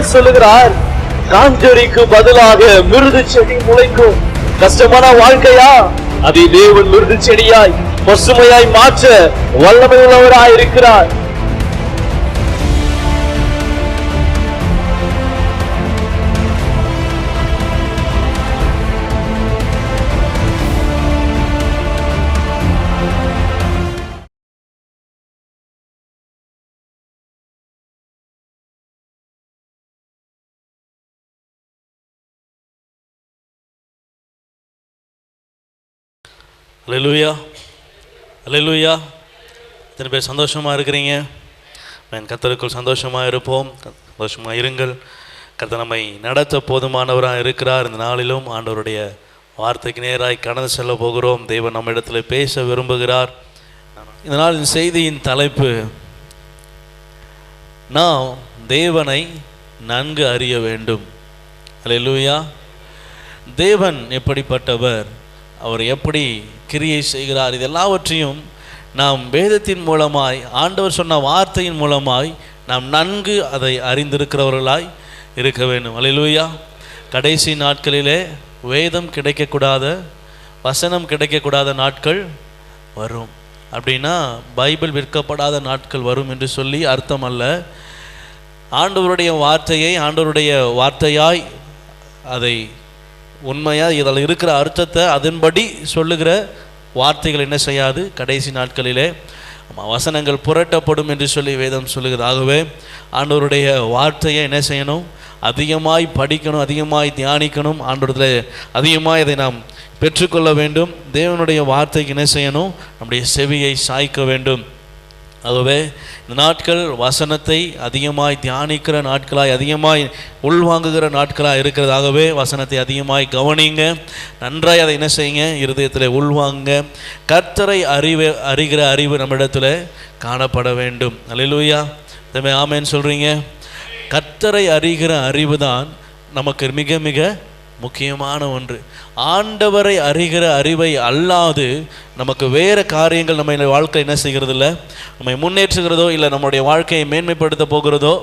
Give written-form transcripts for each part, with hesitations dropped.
தேவன் சொல்லுகிறார், காஞ்சொரிக்கு பதிலாக மிருது செடி முளைக்கும். கஷ்டமான வாழ்க்கையா? அதை தேவன் மிருது செடியாய் பசுமையாய் மாற்ற வல்லமை உள்ளவராய் இருக்கிறார். அல்லேலூயா, அல்லேலூயா. இத்தனை பேர் சந்தோஷமாக இருக்கிறீங்க. கர்த்தருக்குள் சந்தோஷமாக இருப்போம், சந்தோஷமாக இருங்கள். கர்த்தர் நம்மை நடத்த போதுமானவராக இருக்கிறார். இந்த நாளிலும் ஆண்டவருடைய வார்த்தைக்கு நேராய் கடந்து செல்ல போகிறோம். தேவன் நம்ம இடத்துல பேச விரும்புகிறார். இந்த நாளின் செய்தியின் தலைப்பு, நாம் தேவனை நன்கு அறிய வேண்டும். அல்லேலூயா. தேவன் எப்படிப்பட்டவர், அவர் எப்படி கிரியை செய்கிறார், இது எல்லாவற்றையும் நாம் வேதத்தின் மூலமாய், ஆண்டவர் சொன்ன வார்த்தையின் மூலமாய் நாம் நன்கு அதை அறிந்திருக்கிறவர்களாய் இருக்க வேண்டும். அல்லேலூயா. கடைசி நாட்களிலே வேதம் கிடைக்கக்கூடாத, வசனம் கிடைக்கக்கூடாத நாட்கள் வரும். அப்படின்னா பைபிள் விற்கப்படாத நாட்கள் வரும் என்று சொல்லி அர்த்தம் அல்ல. ஆண்டவருடைய வார்த்தையை ஆண்டவருடைய வார்த்தையாய், அதை உண்மையாக இதில் இருக்கிற அர்த்தத்தை அதன்படி சொல்லுகிற வார்த்தைகள் என்ன செய்யாது, கடைசி நாட்களிலே வசனங்கள் புரட்டப்படும் என்று சொல்லி வேதம் சொல்லுகிறது. ஆகவே ஆண்டவருடைய வார்த்தையை என்ன செய்யணும், அதிகமாய் படிக்கணும், அதிகமாய் தியானிக்கணும். ஆண்டவரத்தில் அதிகமாக இதை நாம் பெற்றுக்கொள்ள வேண்டும். தேவனுடைய வார்த்தைக்கு என்ன செய்யணும், நம்முடைய செவியை சாய்க்க வேண்டும். ஆகவே இந்த நாட்கள் வசனத்தை அதிகமாய் தியானிக்கிற நாட்களாய், அதிகமாய் உள்வாங்குகிற நாட்களாக இருக்கிறதாகவே வசனத்தை அதிகமாய் கவனிங்க, நன்றாய் அதை என்ன செய்யுங்க, இருதயத்தில் உள்வாங்க. கர்த்தரை அறிகிற அறிவு நம்மிடத்தில் காணப்பட வேண்டும். அல்லேலூயா. தம்பி ஆமேன்னு சொல்கிறீங்க. கர்த்தரை அறிகிற அறிவு தான் நமக்கு மிக மிக முக்கியமான ஒன்று. ஆண்டவரை அறிகிற அறிவை அல்லாது நமக்கு வேறு காரியங்கள் நம்ம வாழ்க்கை என்ன செய்கிறது இல்லை, நம்மை முன்னேற்றுகிறதோ இல்லை நம்முடைய வாழ்க்கையை மேன்மைப்படுத்த போகிறதோ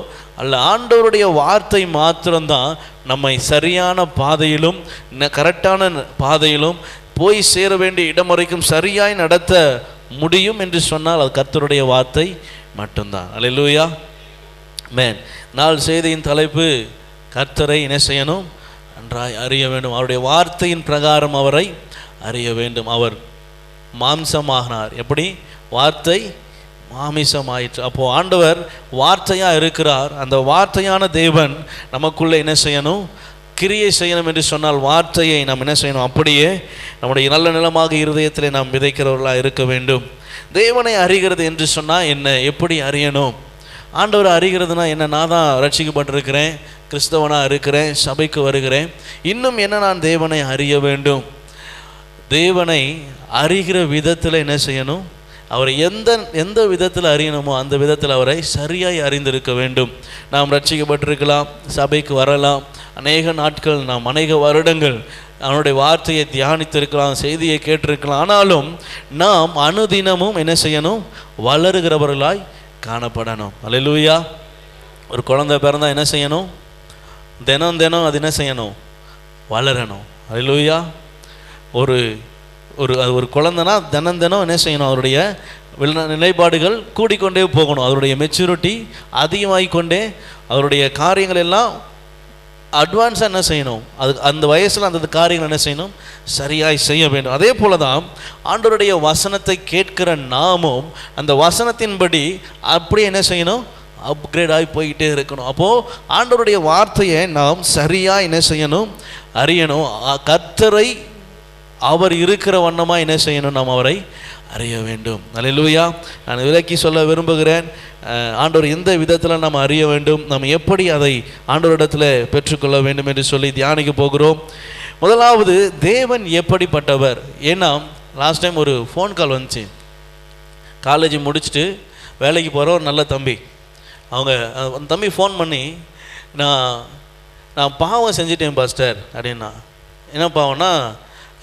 அல்ல. ஆண்டவருடைய வார்த்தை மாத்திரம்தான் நம்மை சரியான பாதையிலும் கரெக்டான பாதையிலும் போய் சேர வேண்டிய இடம் வரைக்கும் சரியாய் நடத்த முடியும் என்று சொன்னால் அது கர்த்தருடைய வார்த்தை மட்டும்தான். அல்லேலூயா. மேன் நாள் செய்தியின் தலைப்பு, கர்த்தரை என்ன செய்யணும், நன்றாய் அறிய வேண்டும். அவருடைய வார்த்தையின் பிரகாரம் அவரை அறிய வேண்டும். அவர் மாம்சமாகினார். எப்படி? வார்த்தை மாமிசமாயிற்று. அப்போது ஆண்டவர் வார்த்தையாக இருக்கிறார். அந்த வார்த்தையான தேவன் நமக்குள்ளே என்ன செய்யணும், கிரியை செய்யணும் என்று சொன்னால் வார்த்தையை நாம் என்ன செய்யணும், அப்படியே நம்முடைய நல்ல நிலமாக இருதயத்திலே நாம் விதைக்கிறவர்களாக இருக்க வேண்டும். தேவனை அறிகிறது என்று சொன்னால் என்ன, எப்படி அறியணும்? ஆண்டவரை அறிகிறதுனா என்ன? நான் தான் ரட்சிக்கப்பட்டிருக்கிறேன், கிறிஸ்தவனாக இருக்கிறேன், சபைக்கு வருகிறேன், இன்னும் என்ன நான் தேவனை அறிய வேண்டும்? தேவனை அறிகிற விதத்தில் என்ன செய்யணும், அவரை எந்த விதத்தில் அறியணுமோ அந்த விதத்தில் அவரை சரியாய் அறிந்திருக்க வேண்டும். நாம் ரட்சிக்கப்பட்டிருக்கலாம், சபைக்கு வரலாம், அநேக நாட்கள் நாம் அநேக வருடங்கள் அவனுடைய வார்த்தையை தியானித்திருக்கலாம், செய்தியை கேட்டிருக்கலாம். ஆனாலும் நாம் அனுதினமும் என்ன செய்யணும், வளருகிறவர்களாய் காணப்படணும். அல்லேலூயா. ஒரு குழந்தை பிறந்தா என்ன செய்யணும், தினம் தினம் அது என்ன செய்யணும், வளரணும். அல்லேலூயா. ஒரு ஒரு குழந்தைனா தினம் தினம் என்ன செய்யணும், அவருடைய நிலைப்பாடுகள் கூடிக்கொண்டே போகணும், அவருடைய மெச்சூரிட்டி அதிகமாகிக்கொண்டே, அவருடைய காரியங்கள் எல்லாம் அட்வான்ஸாக என்ன செய்யணும், அது அந்த வயசில் அந்த காரியங்கள் என்ன செய்யணும், சரியாய் செய்ய வேண்டும். அதே போல தான் ஆண்டவருடைய வசனத்தை கேட்கிற நாமும் அந்த வசனத்தின்படி அப்படியே என்ன செய்யணும், அப்கிரேட் ஆகி போய்கிட்டே இருக்கணும். அப்போது ஆண்டவருடைய வார்த்தையை நாம் சரியாக என்ன செய்யணும், அறியணும். கர்த்தரை அவர் இருக்கிற வண்ணமாக என்ன செய்யணும், நாம் அவரை அறிய வேண்டும். அல்லேலூயா. நான் விளக்கி சொல்ல விரும்புகிறேன், ஆண்டவர் எந்த விதத்தில் நாம் அறிய வேண்டும், நாம் எப்படி அதை ஆண்டவரிடத்தில் பெற்றுக்கொள்ள வேண்டும் என்று சொல்லி தியானிக்க போகிறோம். முதலாவது, தேவன் எப்படிப்பட்டவர். ஏன்னா லாஸ்ட் டைம் ஒரு ஃபோன் கால் வந்துச்சு. காலேஜ் முடிச்சுட்டு வேலைக்கு போகிற ஒரு நல்ல தம்பி, அவங்க அந்த தம்பி ஃபோன் பண்ணி, நான் பாவம் செஞ்சிட்டேன் பாஸ்டர் அப்படின்னா. என்ன பாவம்னா,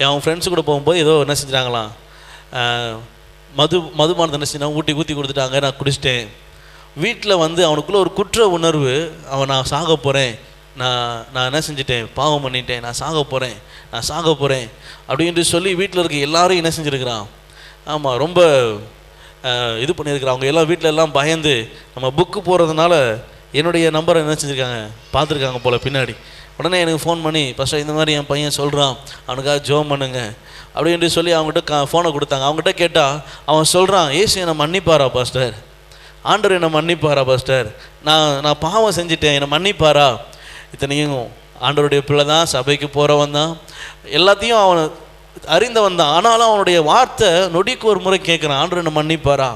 என் ஃப்ரெண்ட்ஸு கூட போகும்போது ஏதோ என்ன செஞ்சிட்டாங்களாம், மதுபானத்தை என்ன செஞ்சாங்க, ஊற்றி கொடுத்துட்டாங்க, நான் குடிச்சிட்டேன். வீட்டில் வந்து அவனுக்குள்ளே ஒரு குற்ற உணர்வு, நான் சாக போகிறேன், நான் என்ன செஞ்சிட்டேன், பாவம் பண்ணிட்டேன், நான் சாக போகிறேன் அப்படின்ட்டு சொல்லி வீட்டில் இருக்க எல்லாரும் என்ன செஞ்சுருக்கிறான், ஆமாம் ரொம்ப இது பண்ணியிருக்கிறான். அவங்க எல்லாம் வீட்டில் எல்லாம் பயந்து நம்ம புக்கு போகிறதுனால என்னுடைய நம்பரை என்ன செஞ்சுருக்காங்க, பார்த்துருக்காங்க போல் பின்னாடி. உடனே எனக்கு ஃபோன் பண்ணி, பாஸ்டர் இந்த மாதிரி என் பையன் சொல்கிறான், அவனுக்காக ஜெபம் பண்ணுங்க அப்படின்ட்டு சொல்லி அவங்ககிட்ட ஃபோனை கொடுத்தாங்க. அவங்ககிட்ட கேட்டால் அவன் சொல்கிறான், ஏசு என்னை மன்னிப்பாரா பாஸ்டர், ஆண்டவர் என்னை மன்னிப்பாரா பாஸ்டர், நான் பாவம் செஞ்சுட்டேன், என்னை மன்னிப்பாரா. இத்தனையும் ஆண்டவருடைய பிள்ளை தான், சபைக்கு போகிறவன் தான், எல்லாத்தையும் அவனை அறிந்தவன் தான். ஆனாலும் அவனுடைய வார்த்தை நொடிக்கு ஒரு முறை கேட்குறான், ஆண்டவர் என்னை மன்னிப்பாரா,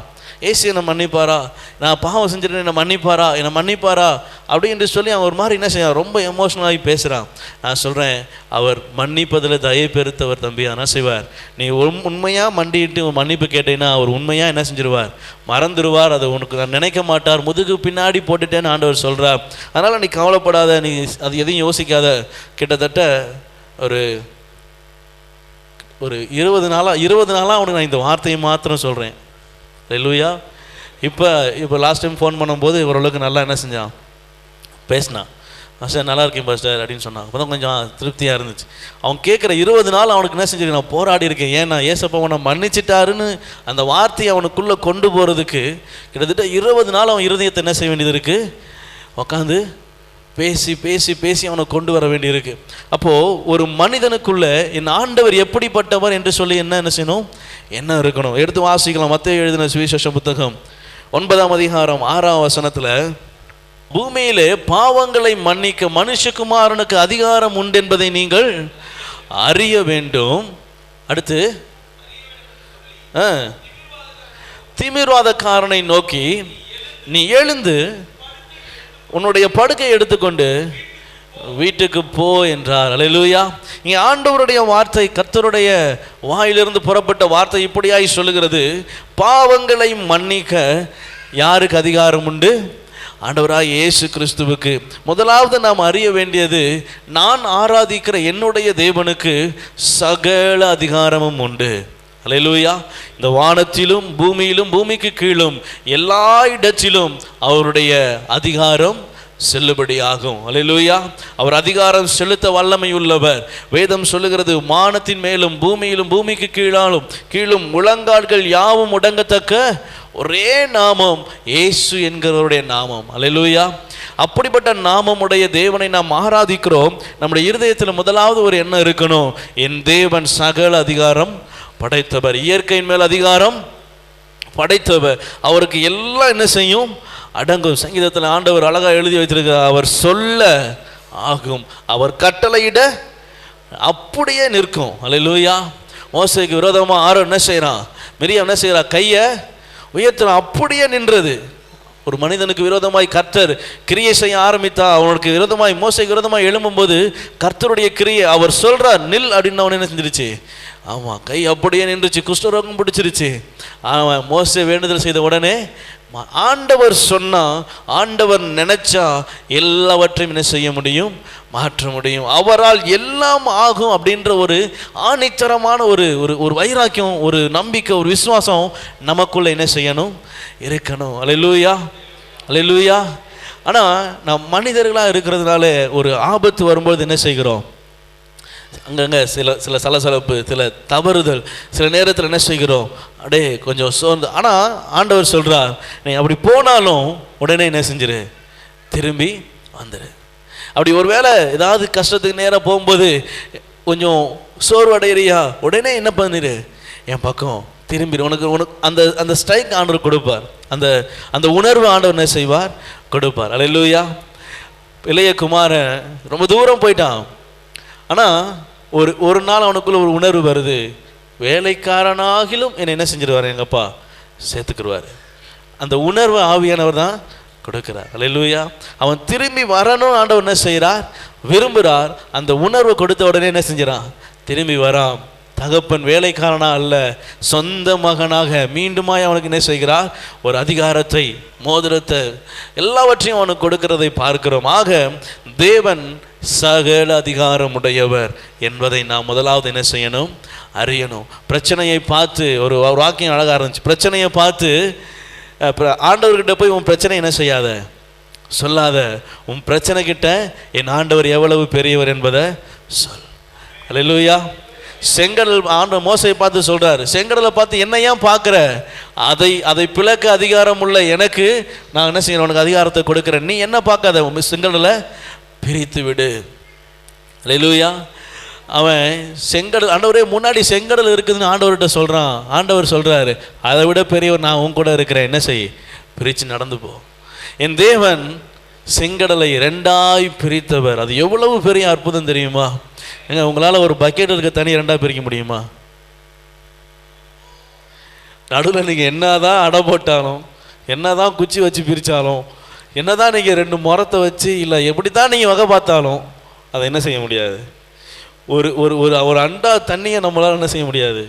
ஏசு என்னை மன்னிப்பாரா, நான் பாவம் செஞ்சுட்டு என்னை மன்னிப்பாரா அப்படின்ட்டு சொல்லி அவன் ஒரு மாதிரி என்ன செய்ய ரொம்ப எமோஷனலாகி பேசுகிறான். நான் சொல்கிறேன், அவர் மன்னிப்பதில் தயை பெருத்தவர் தம்பி. என்ன செய்வார், நீ உண்மையாக மண்டிட்டு மன்னிப்பு கேட்டீங்கன்னா அவர் உண்மையாக என்ன செஞ்சிருவார், மறந்துடுவார், அதை உனக்கு நான் நினைக்க மாட்டார், முதுகு பின்னாடி போட்டுட்டேன்னு ஆண்டவர் சொல்கிறார். அதனால் நீ கவலைப்படாத, நீ அது எதையும் யோசிக்காத. கிட்டத்தட்ட ஒரு 20 நாளாக அவனுக்கு நான் இந்த வார்த்தையை மாத்திரம் சொல்கிறேன். அல்லேலூயா. இப்போ லாஸ்ட் டைம் ஃபோன் பண்ணும்போது ஓரளவுக்கு நல்லா என்ன செஞ்சான், பேசினான். பாஸ்டர் நல்லா இருக்கேன் பாஸ்டர் அப்படின்னு சொன்னான். அப்போ தான் கொஞ்சம் திருப்தியாக இருந்துச்சு. அவன் கேட்குற 20 நாள் அவனுக்கு என்ன செஞ்சிருக்கேன், நான் போராடி இருக்கேன், ஏன்னா ஏசப்பா அவனை மன்னிச்சிட்டாருன்னு அந்த வார்த்தையை அவனுக்குள்ளே கொண்டு போகிறதுக்கு கிட்டத்தட்ட 20 நாள் அவன் இருதயத்தை என்ன செய்ய வேண்டியது இருக்குது, உட்காந்து பேசி அவனை கொண்டு வர வேண்டியிருக்கு. அப்போது ஒரு மனிதனுக்குள்ளே என் ஆண்டவர் எப்படிப்பட்டவர் என்று சொல்லி என்ன செய்யணும், என்ன இருக்கணும். எடுத்து வாசிக்கலாம். மத்தேயு எழுதின சுவிசேஷ புத்தகம் 9ஆம் அதிகாரம் 6ஆம் வசனத்தில், பூமியிலே பாவங்களை மன்னிக்க மனுஷகுமாரனுக்கு அதிகாரம் உண்டு என்பதை நீங்கள் அறிய வேண்டும். அடுத்து திமிர்வாதக்காரனை நோக்கி, நீ எழுந்து உன்னுடைய படுக்கை எடுத்துக்கொண்டு வீட்டுக்கு போ என்றார். அல்லேலூயா. இங்கே ஆண்டவருடைய வார்த்தை, கர்த்தருடைய வாயிலிருந்து புறப்பட்ட வார்த்தை இப்படியாய் சொல்லுகிறது, பாவங்களை மன்னிக்க யாருக்கு அதிகாரம் உண்டு, ஆண்டவராய் இயேசு கிறிஸ்துவுக்கு. முதலாவது நாம் அறிய வேண்டியது, நான் ஆராதிக்கிற என்னுடைய தேவனுக்கு சகல அதிகாரமும் உண்டு. அல்லேலூயா. இந்த வானத்திலும் பூமியிலும் பூமிக்கு கீழும் எல்லா இடத்திலும் அவருடைய அதிகாரம் செல்லுபடியாகும். அல்லேலூயா. அவர் அதிகாரம் செலுத்த வல்லமை உள்ளவர். வேதம் சொல்லுகிறது, வானத்தின் மேலும் பூமியிலும் பூமிக்கு கீழும் முழங்கால்கள் யாவும் முடங்கத்தக்க ஒரே நாமம் இயேசு என்கிறவருடைய நாமம். அல்லேலூயா. அப்படிப்பட்ட நாமமுடைய தேவனை நாம் ஆராதிக்கிறோம். நம்முடைய இருதயத்தில் முதலாவது ஒரு எண்ணம் இருக்கணும், என் தேவன் சகல அதிகாரம் படைத்தவர், இயற்கையின் மேல் அதிகாரம் படைத்தவர், அவருக்கு எல்லாம் என்ன செய்யும், அடங்கும். சங்கீதத்தில் ஆண்டவர் அழகாக எழுதி வைத்திருக்கிறார், அவர் சொல்ல ஆகும், அவர் கட்டளையிட அப்படியே நிற்கும். அல்லேலூயா. மோசேக்கு விரோதமாக ஆரோன் என்ன செய்கிறான், மிரியாம் என்ன செய்கிறா, கையை உயர்த்தினான், அப்படியே நின்றது. ஒரு மனிதனுக்கு விரோதமாய் கர்த்தர் கிரியை செய்ய ஆரம்பித்தா, அவனுக்கு விரோதமாய் மோசேக்கு விரோதமாய் எழும்பும்போது கர்த்தருடைய கிரியை அவர் சொல்கிறார் நில் அப்படின்னு அவன் என்ன செஞ்சிருச்சு, ஆமாம் கை அப்படியே நின்றுச்சு, குஷ்டரோகம் பிடிச்சிருச்சு. அவன் மோசே வேண்டுதல் செய்த உடனே ஆண்டவர் சொன்னா, ஆண்டவர் நினைச்சா எல்லாவற்றையும் என்ன செய்ய முடியும், மாற்ற முடியும். அவரால் எல்லாம் ஆகும் அப்படின்ற ஒரு ஆணித்தரமான ஒரு வைராக்கியம், ஒரு நம்பிக்கை, ஒரு விசுவாசம் நமக்குள்ள என்ன செய்யணும், இருக்கணும். அல்லேலூயா, அல்லேலூயா. ஆனால் நாம் மனிதர்களாக இருக்கிறதுனால ஒரு ஆபத்து வரும்போது என்ன செய்கிறோம், அங்கங்கே சில சலசலப்பு, சில தவறுதல், சில நேரத்தில் என்ன செய்கிறோம், அப்படியே கொஞ்சம் சோர்ந்து. ஆனால் ஆண்டவர் சொல்கிறார், நீ அப்படி போனாலும் உடனே என்ன செஞ்சிரு, திரும்பி வந்துடு. அப்படி ஒரு வேளை ஏதாவது கஷ்டத்துக்கு நேராக போகும்போது கொஞ்சம் சோர்வடைறியா, உடனே என்ன பண்ணிடு, என் பக்கம் திரும்பி. உனக்கு அந்த ஸ்ட்ரைக் ஆண்டவர் கொடுப்பார், அந்த உணர்வு ஆண்டவர் என்ன செய்வார், கொடுப்பார். அல்லேலூயா. இளைய குமாரன் ரொம்ப தூரம் போயிட்டான். ஆனால் ஒரு நாள் அவனுக்குள்ள ஒரு உணர்வு வருது, வேலைக்காரனாகிலும் என்னை என்ன செஞ்சிருவார், எங்கள் அப்பா சேர்த்துக்கிடுவார். அந்த உணர்வு ஆவியானவர் தான் கொடுக்கிறார். அல்லேலூயா. அவன் திரும்பி வரணும் ஆண்டவர் என்ன செய்கிறார், விரும்புகிறார். அந்த உணர்வை கொடுத்த உடனே என்ன செஞ்சிடான், திரும்பி வரான். தகப்பன் வேலைக்காரனா அல்ல, சொந்த மகனாக மீண்டுமாய் அவனுக்கு என்ன செய்கிறார், ஒரு அதிகாரத்தை, மோதிரத்தை, எல்லாவற்றையும் அவனுக்கு கொடுக்கிறதை பார்க்கிறோம். ஆக தேவன் சகல அதிகாரம் உடையவர் என்பதை நாம் முதலாவது என்ன செய்யணும், அறியணும். பிரச்சனையை பார்த்து ஒரு வாக்கியம் அழகாக இருந்துச்சு, பிரச்சனையை பார்த்து ஆண்டவர்கிட்ட போய் உன் பிரச்சனை என்ன செய்யாத, சொல்லாத. உன் பிரச்சனை கிட்ட என் ஆண்டவர் எவ்வளவு பெரியவர் என்பதை சொல். அல்லேலூயா. செங்கடல் ஆண்டவர் மோசையை பார்த்து சொல்றாரு, செங்கடலை பார்த்து என்ன ஏன் பார்க்குற, அதை பிளக்க அதிகாரம் உள்ள எனக்கு நான் என்ன செய்யணும், உனக்கு அதிகாரத்தை கொடுக்குறேன், நீ என்ன பார்க்காத, செங்கடலை பிரித்து விடு. அல்லேலூயா. அவன் செங்கடல், ஆண்டவரே முன்னாடி செங்கடல் இருக்குதுன்னு ஆண்டவர்கிட்ட சொல்கிறான். ஆண்டவர் சொல்கிறாரு, அதை விட பெரியவர் நான் உன் கூட இருக்கிறேன், என்ன செய், பிரித்து நடந்து போ. என் தேவன் செங்கடலை 2ஆய் பிரித்தவர். அது எவ்வளவு பெரிய அற்புதம் தெரியுமா? ஏங்க, உங்களால் ஒரு பக்கெட் இருக்க தண்ணி 2ஆக பிரிக்க முடியுமா? நடுவில் நீங்கள் என்ன தான் அடை போட்டாலும், என்ன தான் குச்சி வச்சு பிரித்தாலும், என்ன தான் நீங்கள் 2 மரத்தை வச்சு இல்லை எப்படி தான் நீங்கள் வகை பார்த்தாலும் அதை என்ன செய்ய முடியாது. ஒரு ஒரு ஒரு அண்டா தண்ணியை நம்மளால் என்ன செய்ய முடியாது,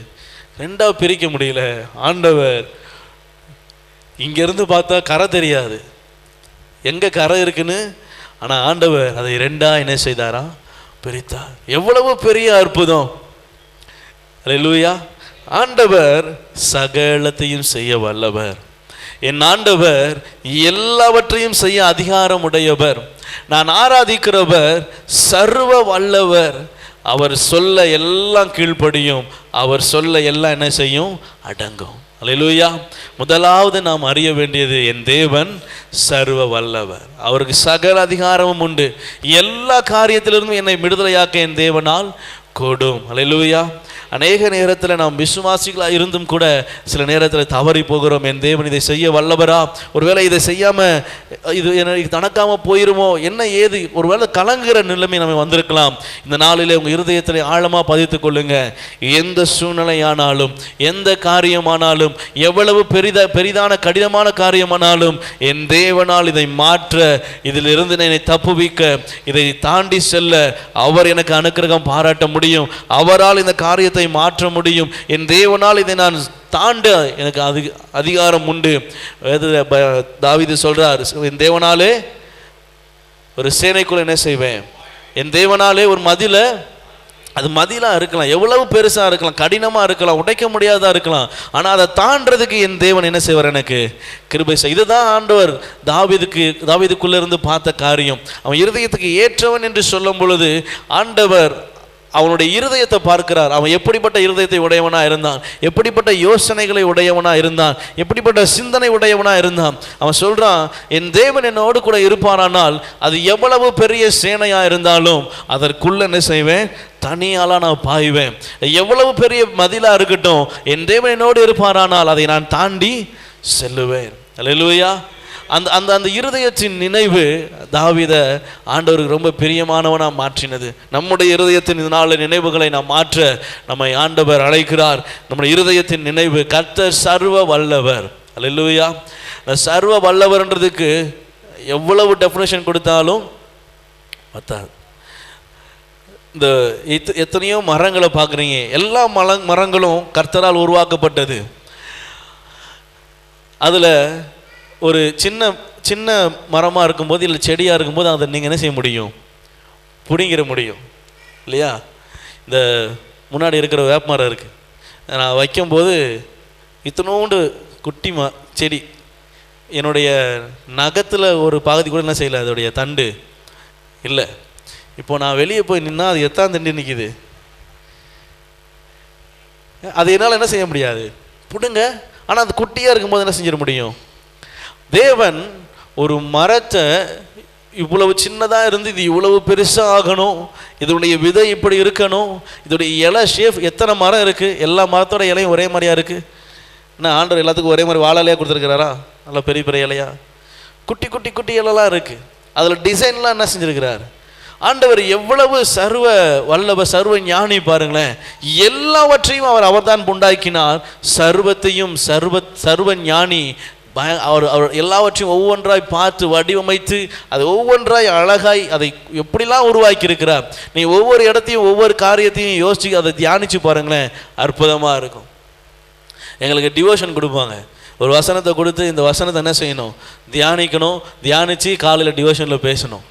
2ஆக பிரிக்க முடியல. ஆண்டவர் இங்கேருந்து பார்த்தா கரை தெரியாது, எங்கே கரை இருக்குன்னு. ஆனால் ஆண்டவர் அதை 2ஆக என்ன செய்தாரா, பிரித்தார். எவ்வளவு பெரிய அற்புதம். அல்லேலூயா. ஆண்டவர் சகலத்தையும் செய்ய வல்லவர். என் ஆண்டவர் எல்லாவற்றையும் செய்ய அதிகாரம் உடையவர். நான் ஆராதிக்கிறவர் சர்வ வல்லவர். அவர் சொல்ல எல்லாம் கீழ்ப்படியும், அவர் சொல்ல எல்லாம் என்ன செய்யும், அடங்கும். அல்லேலூயா. முதலாவது நாம் அறிய வேண்டியது, என் தேவன் சர்வ வல்லவர். அவருக்கு சகல அதிகாரமும் உண்டு. எல்லா காரியத்திலிருந்தும் என்னை விடுதலையாக்க என் தேவனால் கூடும். அல்லேலூயா. அநேக நேரத்தில் நாம் விசுவாசிகளாக இருந்தும் கூட சில நேரத்தில் தவறி போகிறோம். என் தேவன் இதை செய்ய வல்லவரா, ஒருவேளை இதை செய்யாமல் இது எனக்கு தனக்காமல் போயிருமோ, என்ன ஏது, ஒருவேளை கலங்குகிற நிலைமை நம்ம வந்திருக்கலாம். இந்த நாளிலே உங்கள் இருதயத்தில் ஆழமாக பதித்து கொள்ளுங்க. எந்த சூழ்நிலையானாலும், எந்த காரியமானாலும், எவ்வளவு பெரிதான கடினமான காரியமானாலும் என் தேவனால் இதை மாற்ற, இதிலிருந்து என்னை தப்புவிக்க, இதை தாண்டி செல்ல அவர் எனக்கு அனுக்கிரகம் பாராட்ட முடியும். அவரால் இந்த காரியத்தை மாற்ற முடியும். என் தேவனால் இதை நான் தாண்ட எனக்கு அதிகாரம் உண்டு. தாவீது சொல்றார், என் தேவனாலே ஒரு சேனைக்குள்ள என்ன செய்வேன், என் தேவனாலே ஒரு மதில, அது மதிலாக இருக்கலாம், எவ்வளவு பெருசாக இருக்கலாம், கடினமாக இருக்கலாம், உடைக்க முடியாததாக இருக்கலாம், ஆனால் அதை தாண்டறதுக்கு என் தேவன் என்ன செய்வார், எனக்கு கிருபை செய். இதுதான் ஆண்டவர் தாவீதுக்குள்ளே இருந்து பார்த்த காரியம். அவன் இருதயத்துக்கு ஏற்றவன் என்று சொல்லும் பொழுது ஆண்டவர் அவனுடைய இருதயத்தை பார்க்கிறார். அவன் எப்படிப்பட்ட இருதயத்தை உடையவனா இருந்தான், எப்படிப்பட்ட யோசனைகளை உடையவனா இருந்தான், எப்படிப்பட்ட சிந்தனை உடையவனா இருந்தான். அவன் சொல்றான், என் தேவன் என்னோடு கூட இருப்பாரானால் அது எவ்வளவு பெரிய சேனையா இருந்தாலும் அதற்குள்ள என்ன செய்வேன், தனியால நான் பாய்வேன். எவ்வளவு பெரிய மதிலா இருக்கட்டும், என் தேவன் என்னோடு இருப்பாரானால் அதை நான் தாண்டி செல்லுவேன். அல்லேலூயா. அந்த அந்த அந்த இருதயத்தின் நினைவு தாவீதை ஆண்டவருக்கு ரொம்ப பிரியமானவனாக மாற்றினது. நம்முடைய இருதயத்தின் இதனால நினைவுகளை நாம் மாற்ற நம்மை ஆண்டவர் அழைக்கிறார். நம்முடைய இருதயத்தின் நினைவு, கர்த்தர் சர்வ வல்லவர். அல்லேலூயா. சர்வ வல்லவர்ன்றதுக்கு எவ்வளவு டெஃபினேஷன் கொடுத்தாலும் பத்தாது. இந்த எத்தனையோ மரங்களை பார்க்குறீங்க, எல்லா மரங்களும் கர்த்தரால் உருவாக்கப்பட்டது. அதில் ஒரு சின்ன சின்ன மரமாக இருக்கும்போது இல்லை செடியாக இருக்கும்போது அதை நீங்கள் என்ன செய்ய முடியும், பிடிங்கிற முடியும் இல்லையா? இந்த முன்னாடி இருக்கிற வேப்ப மரம் இருக்குது, நான் வைக்கும்போது இத்தனோண்டு குட்டி செடி, என்னுடைய நகத்தில் ஒரு பகுதி கூட என்ன செய்யலை, அதோடைய தண்டு இல்லை. இப்போ நான் வெளியே போய் நின்னா அது எத்தான் தண்டு நிற்கிது, அது என்னால் என்ன செய்ய முடியாது, பிடுங்க. ஆனால் அது குட்டியாக இருக்கும்போது என்ன செஞ்சிட முடியும்? தேவன் ஒரு மரத்தை இவ்வளவு சின்னதாக இருந்து இது இவ்வளவு பெருசாக ஆகணும், இதனுடைய விதை இப்படி இருக்கணும், இதோடைய இலை ஷேப், எத்தனை மரம் இருக்குது, எல்லா மரத்தோட இலையும் ஒரே மாதிரியாக இருக்குது. என்ன ஆண்டவர் எல்லாத்துக்கும் ஒரே மாதிரி வாழலையாக கொடுத்துருக்கிறாரா? நல்லா பெரிய பெரிய இலையா? குட்டி குட்டி குட்டி இலைலாம் இருக்குது, அதில் டிசைன்லாம் என்ன செஞ்சுருக்கிறார் ஆண்டவர். எவ்வளவு சர்வ வல்லவ, சர்வ ஞானி பாருங்களேன். எல்லாவற்றையும் அவர் தான் உண்டாக்கினார். சர்வத்தையும் சர்வ ஞானி. அவர் எல்லாவற்றையும் ஒவ்வொன்றாய் பார்த்து வடிவமைத்து அது ஒவ்வொன்றாய் அழகாய் அதை எப்படிலாம் உருவாக்கி இருக்கிறார். நீ ஒவ்வொரு இடத்தையும் ஒவ்வொரு காரியத்தையும் யோசிச்சு அதை தியானிச்சு பாருங்களேன், அற்புதமாக இருக்கும். எங்களுக்கு டிவோஷன் கொடுப்பாங்க, ஒரு வசனத்தை கொடுத்து இந்த வசனத்தை என்ன செய்யணும், தியானிக்கணும், தியானித்து காலையில் டிவோஷனில் பேசணும்.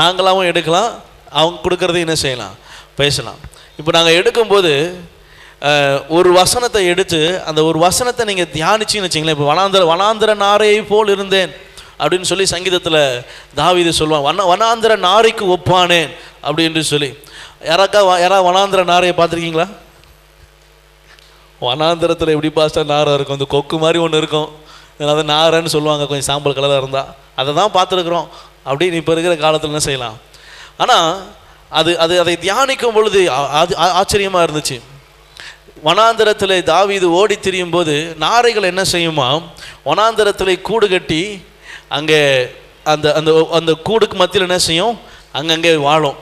நாங்களாகவும் எடுக்கலாம், அவங்க கொடுக்குறதையும் என்ன செய்யலாம், பேசலாம். இப்போ நாங்கள் எடுக்கும்போது ஒரு வசனத்தை எடுத்து அந்த ஒரு வசனத்தை நீங்கள் தியானிச்சின்னு வச்சிங்களேன். இப்போ வனாந்திர நாரையை போல் இருந்தேன் அப்படின்னு சொல்லி சங்கீதத்தில் தாவீது சொல்லுவான். வனாந்திர நாரைக்கு ஒப்பானேன் அப்படின்னு சொல்லி. யாராவது வனாந்திர நாரையை பார்த்துருக்கீங்களா? வனாந்திரத்தில் எப்படி பாஸ்டா நாரை இருக்கும்? அந்த கொக்கு மாதிரி ஒன்று இருக்கும், அதை நாரைன்னு சொல்லுவாங்க, கொஞ்சம் சாம்பல் கலராக இருந்தால். அதை தான் பார்த்துருக்குறோம். அப்படின்னு இப்போ இருக்கிற காலத்தில் என்ன செய்யலாம். ஆனால் அதை தியானிக்கும் பொழுது அது ஆச்சரியமாக இருந்துச்சு. வனாந்திரத்தில் தாவீது ஓடி திரியும் போது நாரைகள் என்ன செய்யுமா, வனாந்திரத்தில் கூடு கட்டி அங்கே அந்த அந்த அந்த கூடுக்கு மத்தியில் என்ன செய்யும், அங்கங்கே வாழும்.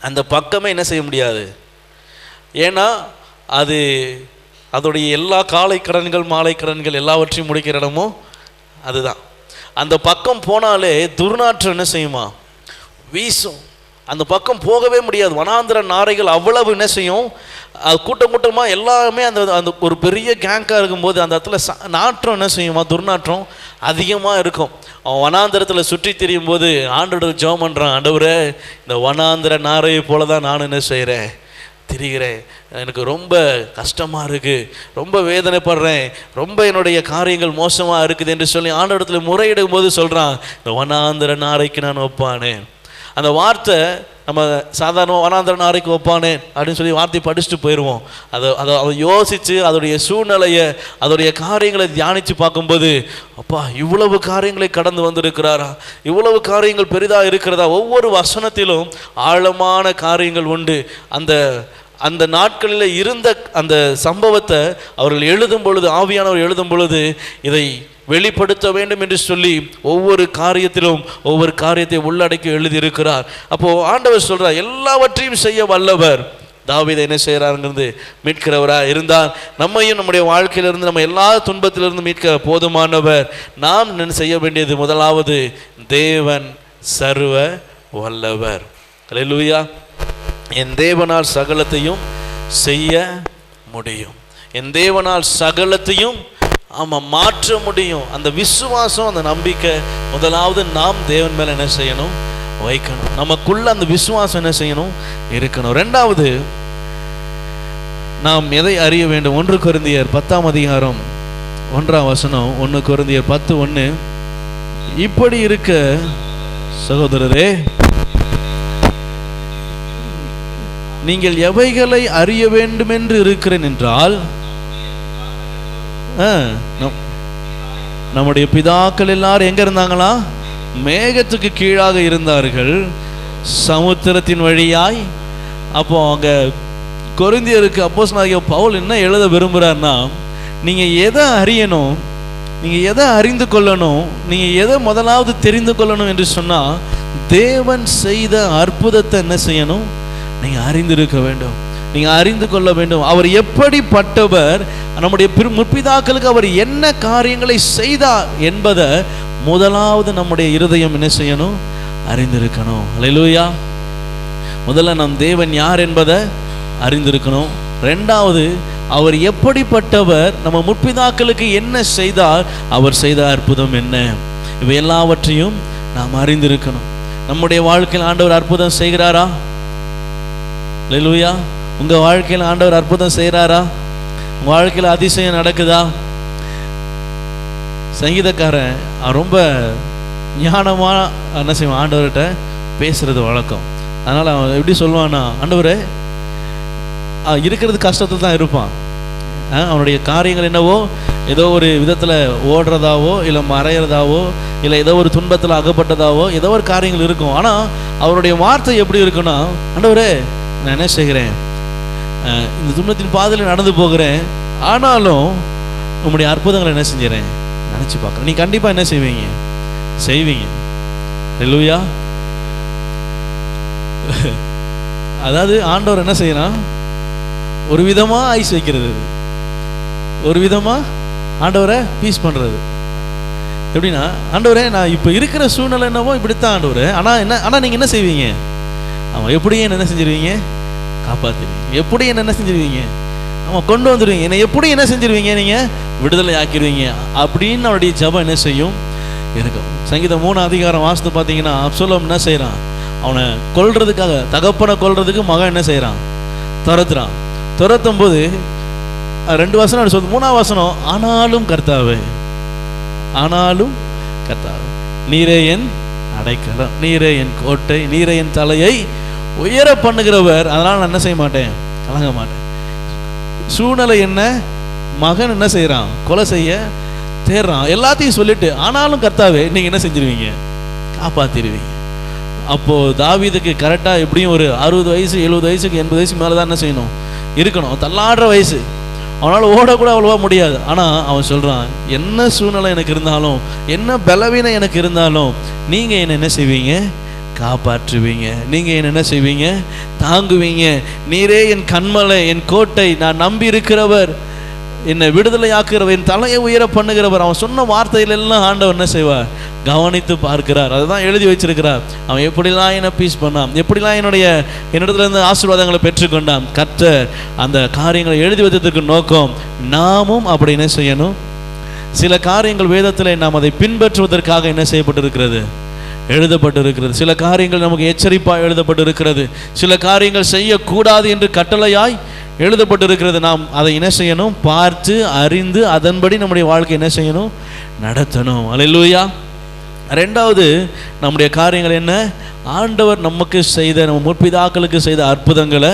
அந்த பக்கமே என்ன செய்ய முடியாது. ஏன்னா அதோடைய எல்லா காலை கடன்கள் மாலை கடன்கள் எல்லாவற்றையும் முடிக்கிற இடமும் அதுதான். அந்த பக்கம் போனாலே துர்நாற்றம் என்ன செய்யுமா, வீசும். அந்த பக்கம் போகவே முடியாது. வனாந்திர நாரைகள் அவ்வளவு என்ன செய்யும், கூட்டமாக எல்லாமே அந்த அந்த ஒரு பெரிய கேங்காக இருக்கும்போது அந்த இடத்துல நாற்றம் என்ன செய்யுமா, துர்நாற்றம் அதிகமாக இருக்கும். அவன் வனாந்திரத்தில் சுற்றி திரியும் போது ஆண்டவர் ஜெபம் பண்ணுறான், ஆண்டவரே இந்த வனாந்திர நாரையை போல தான் நான் என்ன செய்கிறேன், திரிகிறேன். எனக்கு ரொம்ப கஷ்டமாக இருக்குது, ரொம்ப வேதனைப்படுறேன், ரொம்ப என்னுடைய காரியங்கள் மோசமாக இருக்குது என்று சொல்லி ஆண்டவரத்தில் முறையிடும் போது சொல்கிறான், இந்த வனாந்திர நாரைக்கு நான் ஒப்பானேன். அந்த வார்த்தை நம்ம சாதாரண வனாந்திர நாரைக்கு ஒப்பானே அப்படின்னு சொல்லி வார்த்தையை படிச்சுட்டு போயிடுவோம். அதை யோசித்து அதோடைய சூழ்நிலையை அதோடைய காரியங்களை தியானித்து பார்க்கும்போது, அப்பா இவ்வளவு காரியங்களை கடந்து வந்திருக்கிறாரா, இவ்வளவு காரியங்கள் பெரிதாக இருக்கிறதா. ஒவ்வொரு வசனத்திலும் ஆழமான காரியங்கள் உண்டு. அந்த நாட்களில் இருந்த அந்த சம்பவத்தை அவர்கள் எழுதும் பொழுது, ஆவியானவர் எழுதும் பொழுது இதை வெளிப்படுத்த வேண்டும் என்று சொல்லி ஒவ்வொரு காரியத்தை உள்ளடக்கி எழுதியிருக்கிறார். அப்போது ஆண்டவர் சொல்கிறார், எல்லாவற்றையும் செய்ய வல்லவர். தாவீதை என்ன செய்கிறாருங்கிறது மீட்கிறவராக இருந்தார். நம்மையும் நம்முடைய வாழ்க்கையிலிருந்து நம்ம எல்லா துன்பத்திலிருந்து மீட்க போதுமானவர். நாம் என்ன செய்ய வேண்டியது, முதலாவது தேவன் சர்வ வல்லவர். அல்லேலூயா. என் தேவனால் சகலத்தையும் செய்ய முடியும், என் தேவனால் சகலத்தையும் மாற்ற முடியும். அந்த விசுவாசம், அந்த நம்பிக்கை முதலாவது நாம் தேவன் மேல என்ன செய்யணும், வைக்கணும். நமக்குள்ள அந்த விசுவாசம் என்ன செய்யணும், இருக்கணும். ரெண்டாவது, நாம் எதை அறிய வேண்டும். 1 கொரிந்தியர் 10ஆம் அதிகாரம் 1ஆம் வசனம். 1 கொரிந்தியர் 10:1. இப்படி இருக்க சகோதரரே, நீங்கள் எவைகளை அறிய வேண்டும் என்று இருக்கிறேன் என்றால், நம்முடைய பிதாக்கள் எல்லாரும் எங்க இருந்தாங்களா, மேகத்துக்கு கீழாக இருந்தார்கள், சமுத்திரத்தின் வழியாய். அப்போ அங்க கொரிந்தியருக்கு அப்போஸ்தலனாகிய பவுல் என்ன எழுத விரும்புகிறார்னா, நீங்க எதை அறியணும், நீங்க எதை அறிந்து கொள்ளணும், நீங்க எதை முதலாவது தெரிந்து கொள்ளணும் என்று சொன்னா, தேவன் செய்த அற்புதத்தை என்ன செய்யணும், நீங்க அறிந்திருக்க வேண்டும், நீங்க அறிந்து கொள்ள வேண்டும். அவர் எப்படிப்பட்டவர், நம்முடைய முற்பிதாக்களுக்கு அவர் என்ன காரியங்களை செய்தார் என்பதை முதலாவது நம்முடைய இருதயம் என்ன செய்யணும், அறிந்திருக்கணும். அல்லேலூயா. முதல்ல நம் தேவன் யார் என்பதை அறிந்திருக்கணும். ரெண்டாவது, அவர் எப்படிப்பட்டவர், நம்ம முற்பிதாக்களுக்கு என்ன செய்தார், அவர் செய்த அற்புதம் என்ன, இவை எல்லாவற்றையும் நாம் அறிந்திருக்கணும். நம்முடைய வாழ்க்கையில் ஆண்டவர் அற்புதம் செய்கிறாரா? அல்லேலூயா. உங்க வாழ்க்கையில் ஆண்டவர் அற்புதம் செய்கிறாரா? உங்க வாழ்க்கையில் அதிசயம் நடக்குதா? சங்கீதக்காரன் ரொம்ப ஞானமா என்ன செய்வான், ஆண்டவர்கிட்ட பேசுறது வழக்கம். அதனால அவன் எப்படி சொல்லுவான்னா, ஆண்டவரே, இருக்கிறது கஷ்டத்தில் தான் இருப்பான். அவனுடைய காரியங்கள் என்னவோ, ஏதோ ஒரு விதத்தில் ஓடுறதாவோ இல்லை மறைகிறதாவோ இல்லை ஏதோ ஒரு துன்பத்தில் அகப்பட்டதாவோ ஏதோ ஒரு காரியங்கள் இருக்கும். ஆனால் அவருடைய வார்த்தை எப்படி இருக்குன்னா, ஆண்டவரே நான் என்ன செய்கிறேன், இந்த துன்பத்தின் பாதையில் நடந்து போகிறேன், ஆனாலும் உங்களுடைய அற்புதங்களை என்ன செஞ்சுறேன் நினச்சி பார்க்குறேன். நீ கண்டிப்பாக என்ன செய்வீங்க, செய்வீங்க. அல்லேலூயா. அதாவது ஆண்டவர் என்ன செய்யறான், ஒரு விதமாக ஐஸ் வைக்கிறது, ஒரு விதமாக ஆண்டவரை பீஸ் பண்ணுறது. எப்படின்னா, ஆண்டவரே நான் இப்போ இருக்கிற சூழ்நிலை என்னவோ இப்படித்தான் ஆண்டவரே, ஆனால் நீங்கள் என்ன செய்வீங்க, ஆமாம் எப்படியே என்ன செஞ்சிருவீங்க, காப்பாற்றுவீங்க. எப்படி என்ன செஞ்சிருவீங்க, ஆமாம் கொண்டு வந்துடுவீங்க. என்னை எப்படி என்ன செஞ்சிருவீங்க, நீங்கள் விடுதலை ஆக்கிடுவீங்க அப்படின்னு அவருடைய ஜெபம் என்ன செய்யும் இருக்கும். சங்கீதம் 3ஆம் அதிகாரம் வாசித்து பார்த்தீங்கன்னா, அப்சலோம் என்ன செய்கிறான், அவனை கொல்றதுக்காக, தகப்பனை கொல்றதுக்கு மகன் என்ன செய்கிறான், துரத்துறான். துரத்தும் போது 2 வசனம் அப்படி சொல்லுது. 3ஆவது வசனம், ஆனாலும் கர்த்தாவே, ஆனாலும் கர்த்தாவே, நீரே என் அடைக்கலம், நீரே என் கோட்டை, நீரே என் தலையை உயர பண்ணுகிறவர், அதனால் நான் என்ன செய்ய மாட்டேன், கலங்க மாட்டேன். சூழ்நிலை என்ன, மகன் என்ன செய்யறான், கொலை செய்ய தேர்றான், எல்லாத்தையும் சொல்லிட்டு ஆனாலும் கர்த்தாவே நீங்க என்ன செஞ்சிருவீங்க, காப்பாத்திடுவீங்க. அப்போ தாவீதுக்கு கரெக்டா எப்படியும் ஒரு 60 வயசு 70 வயசுக்கு 80 வயசுக்கு மேலதான் என்ன செய்யணும், இருக்கணும். தள்ளாடுற வயசு, அவனால் ஓடக்கூட அவ்வளோவா முடியாது. ஆனால் அவன் சொல்கிறான், என்ன சூழ்நிலை எனக்கு இருந்தாலும், என்ன பலவீனம் எனக்கு இருந்தாலும், நீங்கள் என்னை என்ன செய்வீங்க, காப்பாற்றுவீங்க, நீங்கள் என்னை என்ன செய்வீங்க, தாங்குவீங்க. நீரே என் கண்மலை, என் கோட்டை, நான் நம்பி இருக்கிறவர், என்னை விடுதலையாக்குறவர், என் தலையை உயர பண்ணுகிறவர். அவன் சொன்ன வார்த்தையிலெல்லாம் ஆண்டவர் என்ன செய்வார், கவனித்து பார்க்கிறார். அதுதான் எழுதி வச்சிருக்கிறார். அவன் எப்படிலாம் என்னை பீஸ் பண்ணான், எப்படிலாம் என்னிடத்துல இருந்து ஆசீர்வாதங்களை பெற்றுக்கொண்டான். கர்த்தர் அந்த காரியங்களை எழுதி வைத்ததற்கு நோக்கம் நாமும் அப்படி என்ன செய்யணும். சில காரியங்கள் வேதத்தில் நாம் அதை பின்பற்றுவதற்காக என்ன செய்யப்பட்டிருக்கிறது, எழுதப்பட்டிருக்கிறது. சில காரியங்கள் நமக்கு எச்சரிப்பாக எழுதப்பட்டிருக்கிறது. சில காரியங்கள் செய்யக்கூடாது என்று கட்டளையாய் எழுதப்பட்டிருக்கிறது. நாம் அதை என்ன செய்யணும், பார்த்து அறிந்து அதன்படி நம்முடைய வாழ்க்கை என்ன செய்யணும், நடத்தணும். அல்லேலூயா. 2வது நம்முடைய காரியங்கள் என்ன, ஆண்டவர் நமக்கு செய்த, நம்ம முற்பிதாக்களுக்கு செய்த அற்புதங்களை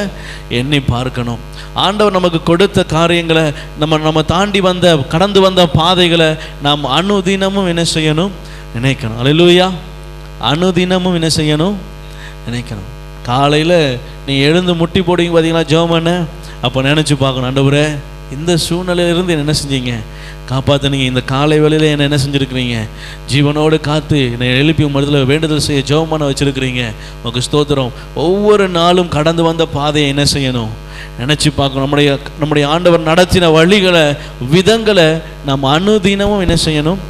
எண்ணி பார்க்கணும். ஆண்டவர் நமக்கு கொடுத்த காரியங்களை, நம்ம தாண்டி வந்த கடந்து வந்த பாதைகளை நாம் அனுதினமும் என்ன செய்யணும், நினைக்கணும். அல்லேலூயா. அனுதினமும் என்ன செய்யணும், நினைக்கணும். காலையில் நீ எழுந்து முட்டி போடுவீங்க பார்த்தீங்களா, ஜெபம் பண்ண, அப்போ நினச்சி பார்க்கணும், ஆண்டவரே இந்த சூழ்நிலையிலிருந்து என்ன செஞ்சீங்க, காப்பாற்றுனீங்க. இந்த காலை வேளையில் என்னை என்ன செஞ்சுருக்கிறீங்க, ஜீவனோடு காத்து என்னை எழுப்பி மருதில் வேண்டுதல் செய்ய ஜெபம் பண்ண வச்சுருக்கிறீங்க. உங்களுக்கு ஸ்தோத்திரம். ஒவ்வொரு நாளும் கடந்து வந்த பாதையை என்ன செய்யணும், நினச்சி பார்க்கணும். நம்முடைய ஆண்டவர் நடத்தின வழிகளை, விதங்களை நாம் அனுதினமும் என்ன செய்யணும்,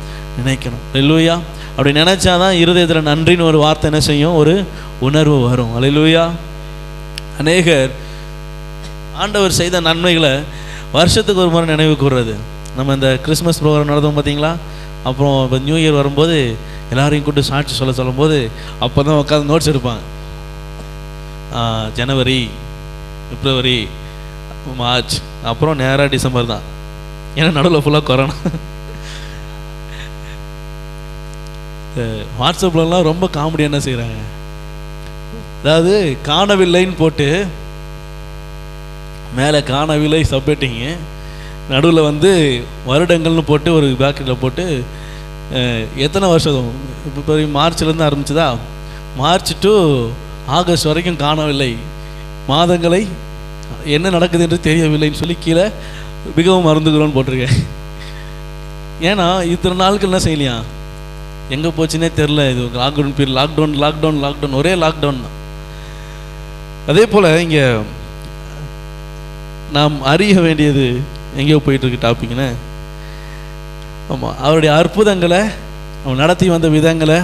நினைக்கணும். அல்லேலூயா. அப்படி நினச்சாதான் இருதயத்தில் நன்றின்னு ஒரு வார்த்தை என்ன செய்யும், ஒரு உணர்வு வரும். அல்லேலூயா. அநேகர் ஆண்டவர் செய்த நன்மைகளை வருஷத்துக்கு ஒரு முறை நினைவு கூறுறது. நம்ம இந்த கிறிஸ்மஸ் ப்ரோக்ராம் நடந்தோம் பார்த்தீங்களா, அப்புறம் இப்போ நியூ இயர் வரும்போது எல்லாரையும் கூப்பிட்டு சாட்சி சொல்லும்போது அப்போ தான் உட்காந்து நோட்ஸ் எடுப்பாங்க. ஜனவரி, பிப்ரவரி, மார்ச், அப்புறம் நேராக டிசம்பர் தான். ஏன்னா நடுவில் ஃபுல்லாக கொரோனா. வாட்ஸ்அப்லலாம் ரொம்ப காமெடி என்ன செய்கிறாங்க, அதாவது காணவில்லைன்னு போட்டு மேலே காணவில்லை சப்மிட்டிங்க, நடுவில் வந்து வருடங்கள்னு போட்டு ஒரு பேக்கெட்டில் போட்டு எத்தனை வருஷம், இப்போ மார்ச்லேருந்து ஆரம்பிச்சுதா, மார்ச் டு ஆகஸ்ட் வரைக்கும் காணவில்லை, மாதங்களை என்ன நடக்குது என்று தெரியவில்லைன்னு சொல்லி கீழே மிகவும் மறந்துக்கிறோன்னு போட்டிருக்கேன். ஏன்னா இத்தனை நாளுக்கு என்ன செய்யலையா, எங்கே போச்சுன்னே தெரில. இது லாக்டவுன் பீரியட், லாக்டவுன் ஒரே லாக்டவுன் தான். அதே போல் இங்கே நாம் அறிய வேண்டியது எங்கேயோ போயிட்டுருக்கு டாப்பிக்னு. ஆமாம், அவருடைய அற்புதங்களை, அவன் நடத்தி வந்த விதங்களை,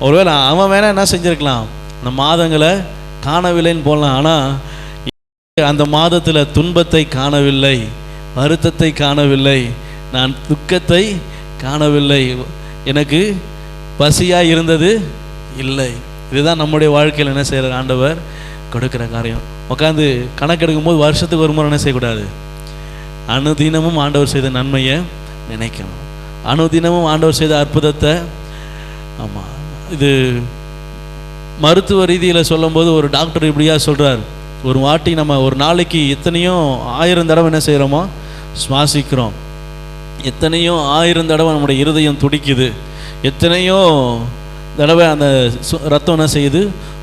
ஒருவேளை அவன் வேணால் என்ன செஞ்சுருக்கலாம், அந்த மாதங்களை காணவில்லைன்னு போடலாம். ஆனால் அந்த மாதத்தில் துன்பத்தை காணவில்லை, வருத்தத்தை காணவில்லை, நான் துக்கத்தை காணவில்லை, எனக்கு பசியாக இருந்தது இல்லை. இதுதான் நம்முடைய வாழ்க்கையில் என்ன செய்கிற ஆண்டவர் கொடுக்குற காரியம். உட்காந்து கணக்கெடுக்கும் போது வருஷத்துக்கு ஒரு முறை என்ன செய்யக்கூடாது, அனுதினமும் ஆண்டவர் செய்த நன்மையை நினைக்கணும், அனுதினமும் ஆண்டவர் செய்த அற்புதத்தை. ஆமாம், இது மருத்துவ ரீதியில் சொல்லும்போது ஒரு டாக்டர் இப்படியா சொல்கிறார், ஒரு வாட்டி நம்ம ஒரு நாளைக்கு எத்தனையோ 1000 தடவை என்ன செய்கிறோமோ சுவாசிக்கிறோம், எத்தனையோ 1000 தடவை நம்முடைய இருதயம் துடிக்குது, எத்தனையோ தடவை அந்த ரத்தம் என்ன செய்யுது,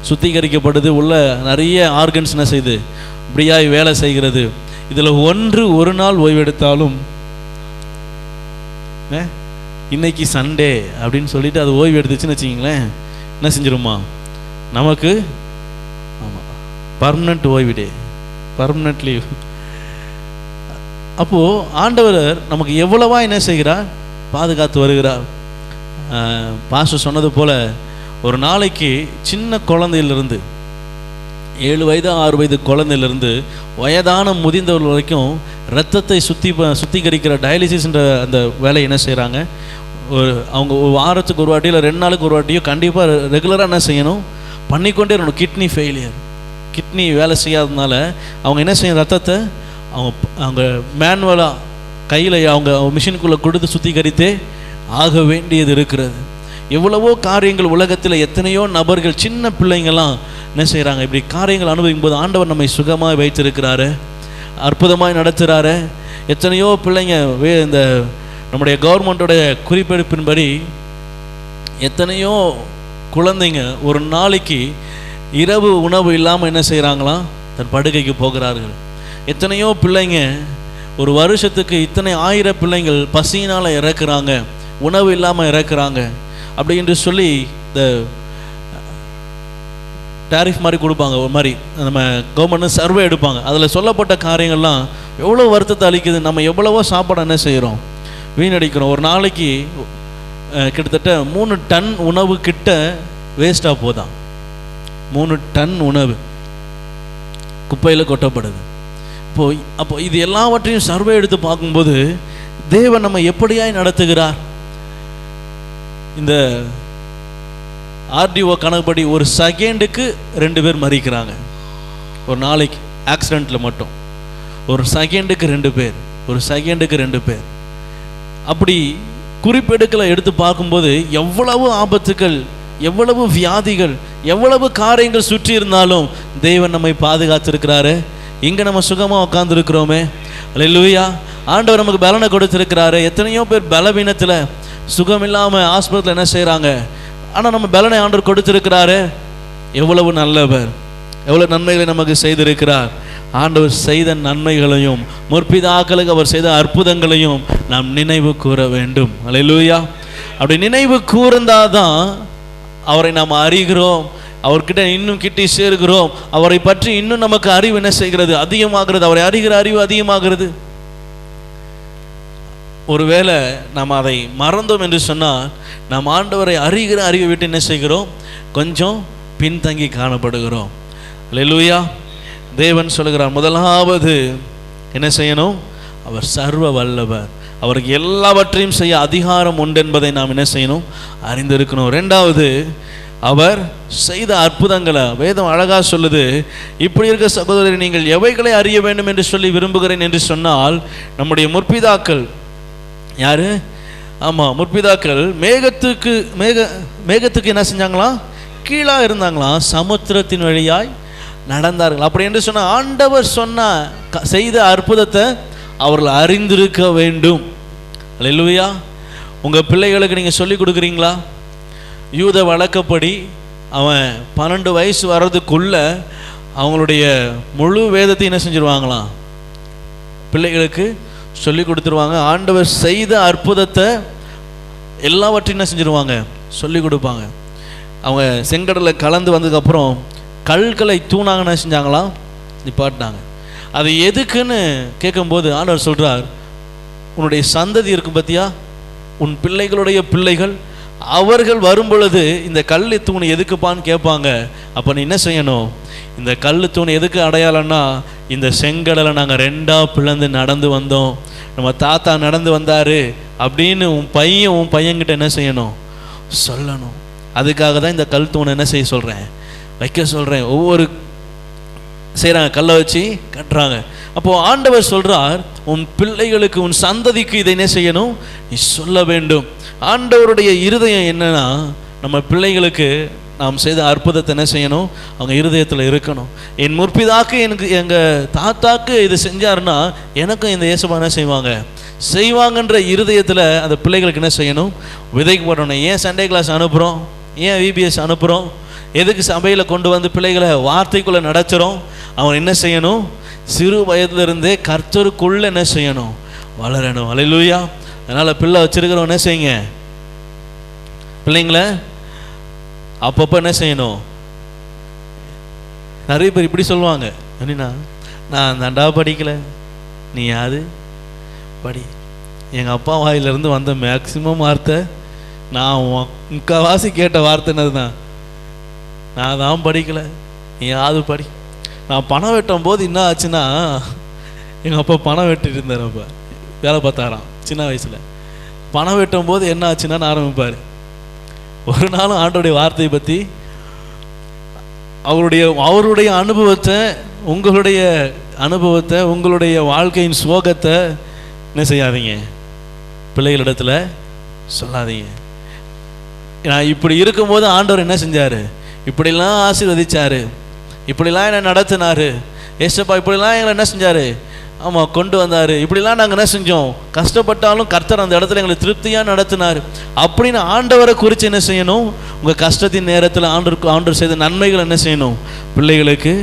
சுத்திகரிக்கப்படுது, உள்ள நிறைய ஆர்கன்ஸ் என்ன செய்யுது, இப்படியாய் வேலை செய்கிறது. இதில் ஒரு நாள் ஓய்வெடுத்தாலும், இன்னைக்கு சண்டே அப்படின்னு சொல்லிட்டு அது ஓய்வு எடுத்துச்சுன்னு வச்சுக்கிங்களேன், என்ன செஞ்சிருமா நமக்கு, ஆமாம், பர்மனெண்ட் ஓய்வு டே, பர்மனெண்ட் லீவ். அப்போது ஆண்டவர் நமக்கு எவ்வளவா என்ன செய்கிறார், பாதுகாத்து வருகிறார். பாஸ்டர் சொன்னது போல் ஒரு நாளைக்கு சின்ன குழந்தையிலிருந்து 7 வயது 6 வயது குழந்தையிலிருந்து வயதான முதிர்ந்தவர்கள் வரைக்கும் ரத்தத்தை சுத்திகரிக்கிற டயாலிசிஸ்ன்ற அந்த வேலையை என்ன செய்கிறாங்க, அவங்க ஒரு வாரத்துக்கு ஒரு வாட்டியோ இல்லை 2 நாளுக்கு ஒரு வாட்டியோ கண்டிப்பாக ரெகுலராக என்ன செய்யணும், பண்ணிக்கொண்டே இருக்கணும். கிட்னி ஃபெயிலியர், கிட்னி வேலை செய்யாததுனால அவங்க என்ன செய்யணும், ரத்தத்தை அவங்க மேனுவலாக கையில் அவங்க மிஷினுக்குள்ளே கொடுத்து சுத்திகரித்தே ஆக வேண்டியது இருக்கிறது. எவ்வளவோ காரியங்கள் உலகத்தில், எத்தனையோ நபர்கள், சின்ன பிள்ளைங்கள்லாம் என்ன செய்கிறாங்க, இப்படி காரியங்கள் அனுபவிக்கும் போது ஆண்டவர் நம்மை சுகமாக வைத்திருக்கிறாரு, அற்புதமாக நடத்துகிறாரு. எத்தனையோ பிள்ளைங்க இந்த நம்முடைய கவர்மெண்ட்டோடைய குறிப்பெடுப்பின்படி எத்தனையோ குழந்தைங்க ஒரு நாளைக்கு இரவு உணவு இல்லாமல் என்ன செய்கிறாங்களாம், தன் படுக்கைக்கு போகிறார்கள். எத்தனையோ பிள்ளைங்க ஒரு வருஷத்துக்கு இத்தனை 1000 பிள்ளைங்கள் பசியினால் இறக்குறாங்க, உணவு இல்லாமல் இறக்குறாங்க. அப்படி என்று சொல்லி இந்த டேரிஃப் மாதிரி கொடுப்பாங்க, ஒரு மாதிரி நம்ம கவர்மெண்ட் சர்வே எடுப்பாங்க. அதில் சொல்லப்பட்ட காரியங்கள்லாம் எவ்வளோ வருத்தத்தை அளிக்குது. நம்ம எவ்வளவோ சாப்பாடு என்ன செய்கிறோம், வீணடிக்கிறோம். ஒரு நாளைக்கு கிட்டத்தட்ட 3 டன் உணவு கிட்ட வேஸ்ட்டாக போதான். 3 டன் உணவு குப்பையில் கொட்டப்படுது. அப்போ இது எல்லாவற்றையும் சர்வே எடுத்து பார்க்கும்போது தேவன் நம்ம எப்படியாய் நடத்துகிறார். இந்த ஆர்டிஓ கணக்குப்படி ஒரு செகண்டுக்கு 2 பேர் மறிக்கிறாங்க. ஒரு நாளைக்கு ஆக்சிடெண்ட்டில் மட்டும் ஒரு செகண்டுக்கு 2 பேர், ஒரு செகண்டுக்கு 2 பேர். அப்படி குறிப்பெடுக்கலை எடுத்து பார்க்கும்போது எவ்வளவு ஆபத்துகள், எவ்வளவு வியாதிகள், எவ்வளவு காரியங்கள் சுற்றி இருந்தாலும் தேவன் நம்மை பாதுகாத்திருக்கிறாரு. இங்கே நம்ம சுகமாக உட்காந்துருக்கிறோமே, அல்லேலூயா. ஆண்டவர் நமக்கு பலனை கொடுத்துருக்கிறாரு. எத்தனையோ பேர் பலவீனத்தில் சுகம் இல்லாமல் ஆஸ்பத்திரியில் என்ன செய்கிறாங்க, ஆனால் நம்ம பலனை ஆண்டவர் கொடுத்துருக்கிறாரு. எவ்வளவு நல்லவர், எவ்வளவு நன்மைகளை நமக்கு செய்திருக்கிறார். ஆண்டவர் செய்த நன்மைகளையும் முற்பிதாக்களுக்கு அவர் செய்த அற்புதங்களையும் நாம் நினைவு கூற வேண்டும். அல்லேலூயா. அப்படி நினைவு கூர்ந்தாதான் அவரை நாம் அறிகிறோம், அவர்கிட்ட இன்னும் கிட்டி சேர்கிறோம். அவரை பற்றி இன்னும் நமக்கு அறிவு என்ன செய்கிறது, அதிகமாகிறது. அவரை அறிகிற அறிவு அதிகமாகிறது. ஒருவேளை நாம் அதை மறந்தோம் என்று சொன்னால் நாம் ஆண்டவரை அறிகிற அறிவை விட்டு என்ன செய்கிறோம், கொஞ்சம் பின்தங்கி காணப்படுகிறோம். அல்லேலூயா. தேவன் சொல்லுகிறார், முதலாவது என்ன செய்யணும், அவர் சர்வ வல்லவர், அவருக்கு எல்லாவற்றையும் செய்ய அதிகாரம் உண்டு என்பதை நாம் என்ன செய்யணும், அறிந்திருக்கணும். 2வது, அவர் செய்த அற்புதங்களை வேதம் அழகாக சொல்லுது. இப்படி இருக்க சகோதரர், நீங்கள் எவைகளை அறிய வேண்டும் என்று சொல்லி விரும்புகிறேன் என்று சொன்னால், நம்முடைய முற்பிதாக்கள் யாரு, ஆமாம் முற்பிதாக்கள் மேகத்துக்கு என்ன செஞ்சாங்களாம், கீழாக இருந்தாங்களாம், சமுத்திரத்தின் வழியாய் நடந்தார்கள். அப்படி என்று சொன்னால் ஆண்டவர் செய்த அற்புதத்தை அவர்கள் அறிந்திருக்க வேண்டும். அல்லேலூயா. உங்கள் பிள்ளைகளுக்கு நீங்கள் சொல்லி கொடுக்குறீங்களா? யூத வழக்கப்படி அவன் 12 வயசு வர்றதுக்குள்ள அவங்களுடைய முழு வேதத்தை என்ன செஞ்சிருவாங்களாம், பிள்ளைகளுக்கு சொல்லி கொடுத்துருவாங்க. ஆண்டவர் செய்த அற்புதத்தை எல்லாவற்றையும் என்ன செஞ்சிருவாங்க, சொல்லி கொடுப்பாங்க. அவங்க செங்கடலை கலந்து வந்ததுக்கப்புறம் கல்களை தூணாக என்ன செஞ்சாங்களாம், நிப்பாட்டினாங்க. அது எதுக்குன்னு கேட்கும்போது ஆண்டவர் சொல்கிறார், உன்னுடைய சந்ததி இருக்கும் பார்த்தியா, உன் பிள்ளைகளுடைய பிள்ளைகள், அவர்கள் வரும் பொழுது இந்த கல் தூண் எதுக்குப்பான்னு கேட்பாங்க. அப்போ நீ என்ன செய்யணும், இந்த கல் தூண் எதுக்கு அடையாளம்னா, இந்த செங்கடலை நாங்கள் 2ஆக பிளந்து நடந்து வந்தோம், நம்ம தாத்தா நடந்து வந்தார் அப்படின்னு உன் பையன்கிட்ட என்ன செய்யணும், சொல்லணும். அதுக்காக தான் இந்த கல் தூணை என்ன செய்ய சொல்கிறேன், வைக்க சொல்கிறேன். ஒவ்வொரு செய்கிறாங்க, கல்லை வச்சு கட்டுறாங்க. அப்போது ஆண்டவர் சொல்கிறார், உன் பிள்ளைகளுக்கு, உன் சந்ததிக்கு இதை என்ன செய்யணும், நீ சொல்ல வேண்டும். ஆண்டவருடைய இருதயம் என்னன்னா, நம்ம பிள்ளைகளுக்கு நாம் செய்த அற்புதத்தை என்ன செய்யணும், அவங்க இருதயத்தில் இருக்கணும். என் முற்பிதாக்கு எங்கள் தாத்தாக்கு இது செஞ்சாருன்னா எனக்கும் இந்த இயேசுவா என்ன செய்வாங்கன்ற இருதயத்தில் அந்த பிள்ளைகளுக்கு என்ன செய்யணும், விதைக்கு போடணும். ஏன் சண்டே கிளாஸ் அனுப்புகிறோம், ஏன் விபிஎஸ் அனுப்புகிறோம், எதுக்கு சபையில் கொண்டு வந்து பிள்ளைகளை வார்த்தைக்குள்ளே நடத்துகிறோம்? அவன் என்ன செய்யணும், சிறு வயதிலிருந்தே கர்த்தருக்குள்ளே என்ன செய்யணும், வளரணும். அல்லேலூயா. அதனால் பிள்ளை வச்சிருக்கிறவங்க என்ன செய்யுங்க, பிள்ளைங்கள அப்பப்போ என்ன செய்யணும். நிறைய பேர் இப்படி சொல்லுவாங்க, அப்படின்னா நான் தண்டா படிக்கலை, நீ யாது படி. எங்கள் அப்பா வாயிலிருந்து வந்த மேக்சிமம் வார்த்தை, நான் முக்கால்வாசி கேட்ட வார்த்தை என்னதுதான், நான் தான் படிக்கலை, நீ யாது படி. நான் பணம் வெட்டும் போது என்ன ஆச்சுன்னா, எங்கள் அப்பா பணம் வெட்டிட்டு இருந்தார். அப்போ வேலை பார்த்தாராம் சின்ன வயசில். பணம் வெட்டும் போது என்ன ஆச்சுன்னா ஆரம்பிப்பார். ஒரு நாளும் ஆண்டோடைய வார்த்தையை பற்றி அவருடைய அனுபவத்தை உங்களுடைய அனுபவத்தை, உங்களுடைய வாழ்க்கையின் சோகத்தை என்ன செய்யாதீங்க, பிள்ளைகளிடத்தில் சொல்லாதீங்க. நான் இப்படி இருக்கும்போது ஆண்டவர் என்ன செஞ்சார், இப்படிலாம் ஆசீர்வதிச்சார், இப்படிலாம் என்னை நடத்தினார், ஏசப்பா இப்படிலாம் எங்களை என்ன செஞ்சார், ஆமாம் கொண்டு வந்தார், இப்படிலாம் நாங்கள் என்ன செஞ்சோம், கஷ்டப்பட்டாலும் கர்த்தர் அந்த இடத்துல எங்களை திருப்தியாக நடத்தினார் அப்படின்னு ஆண்டவரை குறித்து என்ன செய்யணும், உங்கள் கஷ்டத்தின் நேரத்தில் ஆண்டவர் செய்த நன்மைகள் என்ன செய்யணும், பிள்ளைகளுக்கு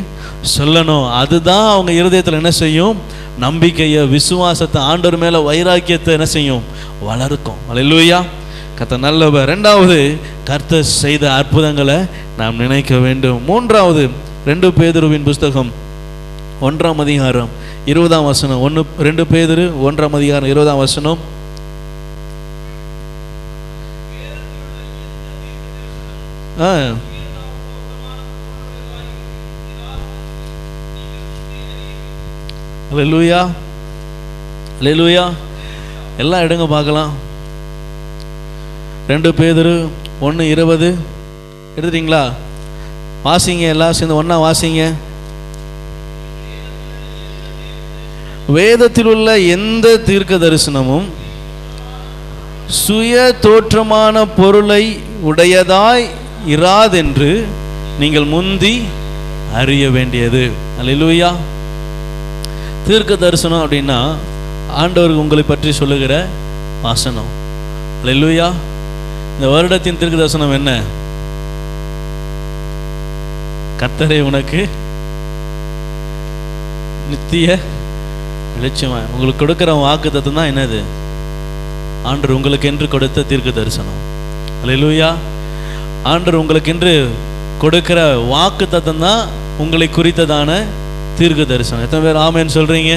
சொல்லணும். அதுதான் அவங்க இருதயத்தில் என்ன செய்யும், நம்பிக்கையை, விசுவாசத்தை, ஆண்டவர் மேலே வைராக்கியத்தை என்ன செய்யும், வளர்க்கும். அல்லேலூயா. கர்த்தர் நல்லவர். ரெண்டாவது, கர்த்தர் செய்த அற்புதங்களை நாம் நினைக்க வேண்டும். மூன்றாவது, 2 பேதுருவின் புஸ்தகம் 1ஆம் அதிகாரம் 20ஆம் வசனம். 2 பேதுரு 1ஆம் அதிகாரம் 20ஆம் வசனம். அல்லேலூயா, அல்லேலூயா. எல்லாம் எடுங்க பார்க்கலாம். 2 பேதுரு 1:20 எடுத்துட்டீங்களா? வாசிங்க, எல்லாம் சேர்ந்து ஒன்றா வாசிங்க. வேதத்தில் உள்ள எந்த தீர்க்க தரிசனமும் சுய தோற்றமான பொருளை உடையதாய் இராதென்று நீங்கள் முந்தி அறிய வேண்டியது. அல்லேலூயா. தீர்க்க தரிசனம் அப்படின்னா ஆண்டவர் உங்களை பற்றி சொல்லுகிற வாசனம். அல்லேலூயா. இந்த வருடத்தின் தீர்க்க தரிசனம் என்ன? கர்த்தரே உனக்கு நித்திய வெளிச்சமா. உங்களுக்கு கொடுக்கிற வாக்குத்தத்தம் தான் என்னது? ஆண்டவர் உங்களுக்கு என்று கொடுத்த தீர்க்க தரிசனம். அல்லேலூயா. ஆண்டவர் உங்களுக்கு என்று கொடுக்கிற வாக்குத்தத்தம் தான் உங்களை குறித்ததான தீர்க்க தரிசனம். எத்தனை பேர் ஆமென் சொல்றீங்க?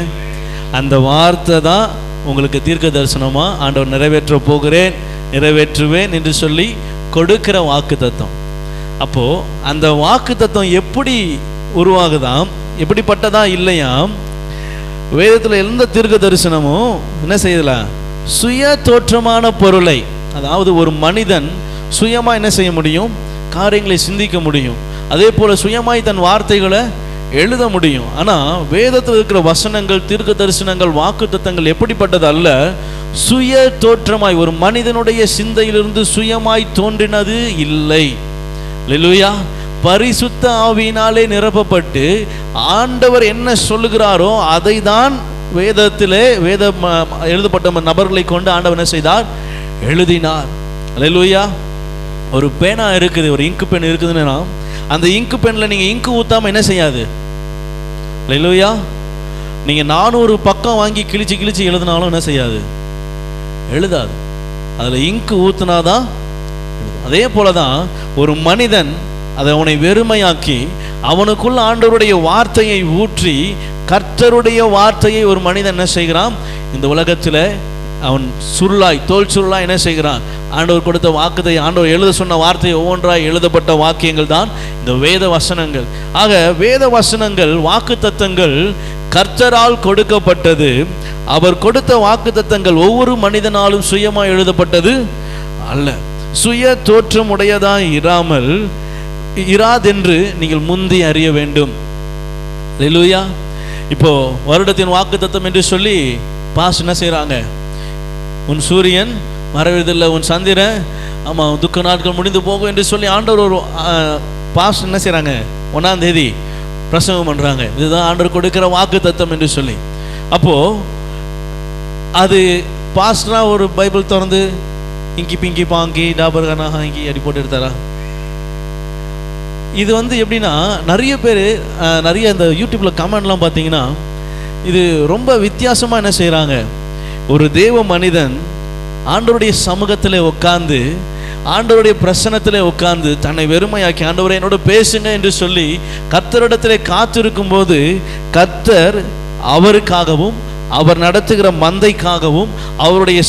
அந்த வார்த்தை தான் உங்களுக்கு தீர்க்க தரிசனமா ஆண்டவர் நிறைவேற்ற போகிறேன், நிறைவேற்றுவேன் என்று சொல்லி கொடுக்கிற வாக்குத்தத்தம். அப்போ அந்த வாக்குத்தத்தம் எப்படி உருவாகுதாம், எப்படிப்பட்டதா இல்லையாம்? வேதத்தில் எந்த தீர்க்க தரிசனமும் என்ன செய்யலாம், சுய தோற்றமான பொருளை, அதாவது ஒரு மனிதன் சுயமா என்ன செய்ய முடியும், காரியங்களை சிந்திக்க முடியும், அதே போல சுயமாய் தன் வார்த்தைகளை எழுத முடியும். ஆனா வேதத்தில் இருக்கிற வசனங்கள், தீர்க்க தரிசனங்கள், வாக்குத்தத்தங்கள் எப்படிப்பட்டது அல்ல, சுய தோற்றமாய் ஒரு மனிதனுடைய சிந்தையிலிருந்து சுயமாய் தோன்றினது இல்லை. அல்லேலூயா. பரிசுத்த ஆவியினாலே நிரப்பப்பட்டு ஆண்டவர் என்ன சொல்லுகிறாரோ அதை தான் வேதத்திலே எழுதப்பட்ட நபர்களை கொண்டு ஆண்டவர் என்ன செய்தார், எழுதினார். அல்லேலூயா. ஒரு பேனா இருக்குது, ஒரு இங்கு பென் இருக்குதுன்னா அந்த இங்கு பென்ல நீங்க இங்கு ஊத்தாம என்ன செய்யாது. அல்லேலூயா. நீங்க 400 பக்கம் வாங்கி கிழிச்சு கிழிச்சு எழுதினாலும் என்ன செய்யாது, எழுதாது. அதுல இங்கு ஊத்துனாதான். அதே போலதான் ஒரு மனிதன் அதை அவனை வெறுமையாக்கி அவனுக்குள்ள ஆண்டவருடைய வார்த்தையை ஊற்றி, கர்த்தருடைய வார்த்தையை ஒரு மனிதன் என்ன செய்கிறான், இந்த உலகத்தில் அவன் சுருளாய், தோல் சுருளாய் என்ன செய்கிறான், ஆண்டவர் கொடுத்த வாக்குத்தை, ஆண்டவர் எழுத சொன்ன வார்த்தையை ஒவ்வொன்றாய் எழுதப்பட்ட வாக்கியங்கள் தான் இந்த வேத வசனங்கள். ஆக வேத வசனங்கள், வாக்கு தத்தங்கள் கர்த்தரால் கொடுக்கப்பட்டது. அவர் கொடுத்த வாக்கு தத்தங்கள் ஒவ்வொரு மனிதனாலும் சுயமாய் எழுதப்பட்டது அல்ல. சுய தோற்றம் உடையதாய் இராதென்று நீங்கள் முந்தி அறிய வேண்டும். அல்லேலூயா. இப்போ வருடத்தின் வாக்கு தத்தம் என்று சொல்லி பாஸ் என்ன செய்யறாங்க, உன் சூரியன் மறைவதில்லை, உன் சந்திரன் ஆமா துக்க நாட்கள் முடிந்து போகும் என்று சொல்லி ஆண்டவர் ஒரு பாஸ் என்ன செய்யறாங்க, 1ஆம் தேதி பிரசங்கம் பண்றாங்க. இதுதான் ஆண்டவர் கொடுக்கிற வாக்கு தத்தம் என்று சொல்லி. அப்போ அது பாஸ்டரா ஒரு பைபிள் திறந்து இங்கி பிங்கி பாங்கி டாபர் கனா ஹாங்கி அப்படி போட்டு எடுத்தாரா? இது எப்படின்னா நிறைய பேர் நிறைய இந்த யூடியூப்ல கமெண்ட்லாம் பார்த்தீங்கன்னா இது ரொம்ப வித்தியாசமா என்ன செய்யறாங்க. ஒரு தேவ மனிதன் ஆண்டவருடைய சமூகத்திலே உட்கார்ந்து, ஆண்டவருடைய பிரசன்னத்திலே உட்கார்ந்து தன்னை வெறுமையாக்கி, ஆண்டவரை என்னோட பேசுங்க என்று சொல்லி கர்த்தரிடத்திலே காத்திருக்கும் போது, கர்த்தர் அவருக்காகவும் அவர் நடத்துகிற மந்தைக்காகவும் அவருடைய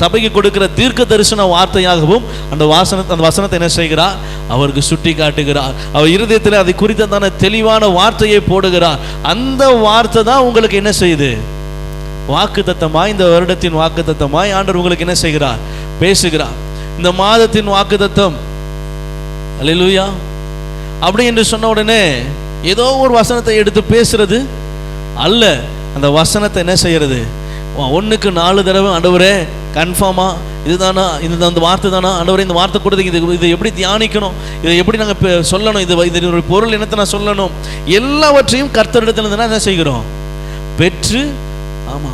சபைக்கு கொடுக்கிற தீர்க்க தரிசன வார்த்தையாகவும் அந்த வசனத்தை என்ன செய்கிறார், அவருக்கு சுட்டி காட்டுகிறார். அவர் இருதயத்தில் அதை குறித்ததான தெளிவான வார்த்தையை போடுகிறார். அந்த வார்த்தை தான் உங்களுக்கு என்ன செய்யுது, வாக்கு தத்தமாய், இந்த வருடத்தின் வாக்கு தத்தமாய் ஆண்டவர் உங்களுக்கு என்ன செய்கிறார், பேசுகிறார். இந்த மாதத்தின் வாக்கு தத்தம். அல்லேலூயா. அப்படி என்று சொன்ன உடனே ஏதோ ஒரு வசனத்தை எடுத்து பேசுறது அல்ல. அந்த வசனத்தை என்ன செய்யறது? 1க்கு 4 தடவை ஆண்டவரே கன்ஃபார்மா இதுதானா, இது அந்த வார்த்தை தானா ஆண்டவரே, இந்த வார்த்தை கொடுத்து இதை எப்படி தியானிக்கணும், இதை எப்படி நாங்கள் சொல்லணும், இதனுடைய பொருள் என்னத்தை நான் சொல்லணும், எல்லாவற்றையும் கர்த்தரிடத்துல என்ன செய்கிறோம்? பெற்று. ஆமா,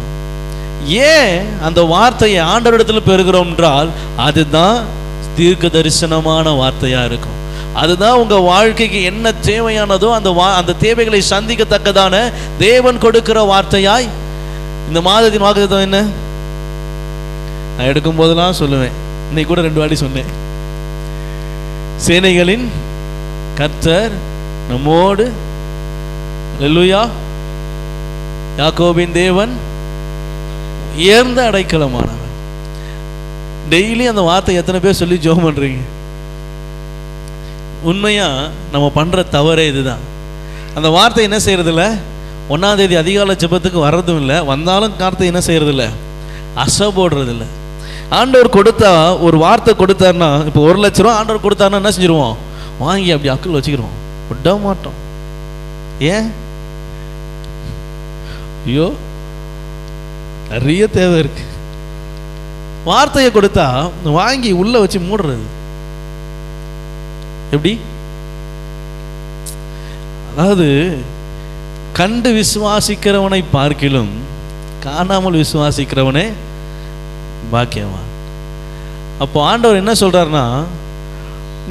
ஏன் அந்த வார்த்தையை ஆண்டவரிடத்துல பெறுகிறோம் என்றால் அதுதான் தீர்க்க தரிசனமான வார்த்தையா இருக்கும். அதுதான் உங்க வாழ்க்கைக்கு என்ன தேவையானதோ அந்த தேவைகளை சந்திக்கத்தக்கதான தேவன் கொடுக்கிற வார்த்தையாய். இந்த மாதத்தின் வாக்குத்தத்தம் என்ன? நான் எடுக்கும் போதெல்லாம் சொல்லுவேன், இன்னைக்கு கூட 2 வாட்டி சொன்னேன். சேனைகளின் கர்த்தர் நம்மோடு, அல்லேலூயா, யாக்கோபின் தேவன் உயர்ந்த அடைக்கலமானவர். டெய்லி அந்த வார்த்தை எத்தனை பேர் சொல்லி ஜெபம் பண்றீங்க? உண்மையா நம்ம பண்ற தவறே இதுதான். அந்த வார்த்தை என்ன செய்யறது இல்லை, 1ஆம் தேதி அதிகாலை ஜெபத்துக்கு வர்றதும் இல்லை, வந்தாலும் வார்த்தை என்ன செய்யறது இல்லை, அசை போடுறது இல்லை. ஆண்டவர் கொடுத்தா, ஒரு வார்த்தை கொடுத்தாருன்னா, இப்போ 1 லட்ச ரூபா ஆண்டவர் கொடுத்தாருன்னா என்ன செஞ்சிருவோம்? வாங்கி அப்படி அக்கல் வச்சுக்கிறோம், விட மாட்டோம். ஏன்? ஐயோ நிறைய தேவை இருக்கு. வார்த்தையை கொடுத்தா வாங்கி உள்ள வச்சு மூடுறது எப்படி? அதாவது கண்டு விசுவாசிக்கிறவனை பார்க்கிலும் காணாமல் விசுவாசிக்கிறவனே பாக்கியவான். அப்போ ஆண்டவர் என்ன சொல்றாருன்னா,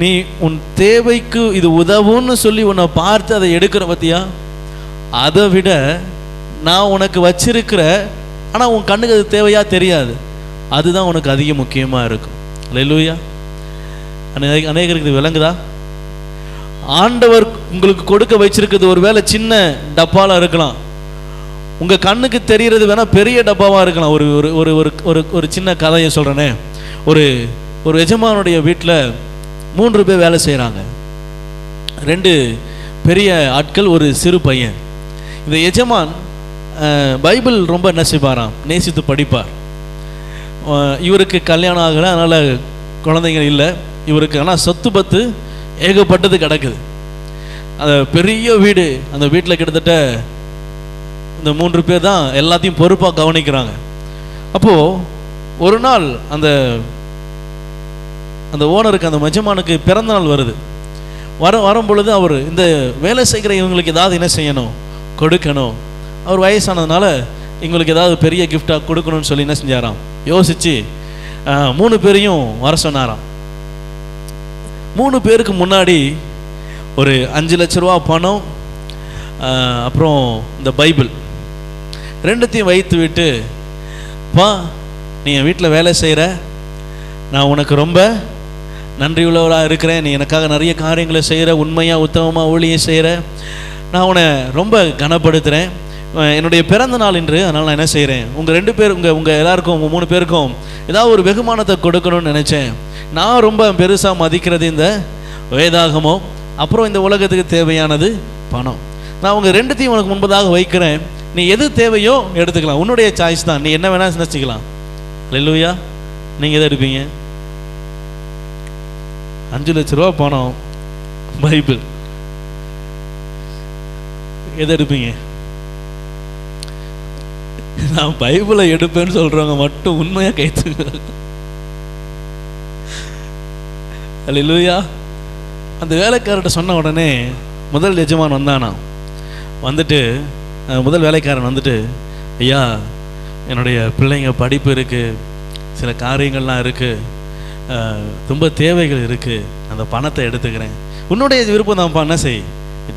நீ உன் தேவைக்கு இது உதவுன்னு சொல்லி உன்னை பார்த்து அதை எடுக்கிற பத்தியா, அதை விட நான் உனக்கு வச்சிருக்கிற, ஆனால் உன் கண்ணுக்கு அது தேவையா தெரியாது, அதுதான் உனக்கு அதிக முக்கியமாக இருக்கும். அல்லேலூயா. அநேகருக்கு இது விளங்குதா? ஆண்டவர் உங்களுக்கு கொடுக்க வச்சிருக்கிறது ஒருவேளை சின்ன டப்பால இருக்கலாம், உங்க கண்ணுக்கு தெரியறது வேணா பெரிய டப்பாவா இருக்கலாம். ஒரு ஒரு ஒரு ஒரு சின்ன கதையை சொல்றேனே. ஒரு எஜமானுடைய வீட்டில் 3 பேர் வேலை செய்கிறாங்க. 2 பெரிய ஆட்கள், ஒரு சிறு பையன். இந்த எஜமான் பைபிள் ரொம்ப நெசிப்பாராம், நேசித்து படிப்பார். இவருக்கு கல்யாணம் ஆகலை, அதனால் குழந்தைங்க இல்லை இவருக்கு. ஆனால் சொத்து பத்து ஏகப்பட்டது கிடக்குது. அந்த பெரிய வீடு, அந்த வீட்டில் கிட்டத்தட்ட இந்த 3 பேர் தான் எல்லாத்தையும் பொறுப்பாக கவனிக்கிறாங்க. அப்போது ஒரு நாள் அந்த ஓனருக்கு, அந்த எஜமானுக்கு பிறந்த நாள் வருது. வரும் பொழுது அவர் இந்த வேலை செய்கிற இவங்களுக்கு ஏதாவது என்ன செய்யணும், கொடுக்கணும். அவர் வயசானதுனால இவங்களுக்கு ஏதாவது பெரிய கிஃப்டாக கொடுக்கணும்னு சொல்லி என்ன செஞ்சாராம், யோசித்து 3 பேரையும் வர சொன்னாராம். 3 பேருக்கு முன்னாடி ஒரு 5 லட்ச ரூபா பணம், அப்புறம் இந்த பைபிள் 2த்தையும் வைத்து விட்டு, பா நீ என் வீட்டில் வேலை செய்கிற, நான் உனக்கு ரொம்ப நன்றியுள்ளவராக இருக்கிறேன், நீ எனக்காக நிறைய காரியங்களை செய்கிற, உண்மையாக உத்தமமாக ஊழியம் செய்கிற, நான் உன்னை ரொம்ப கனப்படுத்துகிறேன். என்னுடைய பிறந்த நாள் இன்று, அதனால் நான் என்ன செய்கிறேன், உங்கள் 2 பேர் உங்கள் எல்லாருக்கும், உங்கள் 3 பேருக்கும் ஏதாவது ஒரு வெகுமானத்தை கொடுக்கணும்னு நினச்சேன். நான் ரொம்ப பெருசாக மதிக்கிறது இந்த வேதாகமம், அப்புறம் இந்த உலகத்துக்கு தேவையானது பணம். நான் உங்கள் 2த்தையும் உனக்கு முன்பதாக வைக்கிறேன், நீ எது தேவையோ எடுத்துக்கலாம், உன்னுடைய சாய்ஸ் தான், நீ என்ன வேணால் நினச்சிக்கலாம். அல்லேலூயா. நீங்கள் எதை எடுப்பீங்க? 5 லட்ச ரூபா பணம், பைபிள், எதை எடுப்பீங்க? நான் பைபிளை எடுப்பேன்னு சொல்றவங்க மட்டும் உண்மையா கைத்து. அல்லேலூயா. அந்த வேலைக்காரர்கிட்ட சொன்ன உடனே முதல் எஜமான் வந்தானா. வந்துட்டு முதல் வேலைக்காரன் வந்துட்டு, ஐயா என்னுடைய பிள்ளைங்க படிப்பு இருக்குது, சில காரியங்கள்லாம் இருக்குது, ரொம்ப தேவைகள் இருக்குது, அந்த பணத்தை எடுத்துக்கிறேன், உன்னுடைய விருப்பம் தான்ப்பா, என்ன செய்,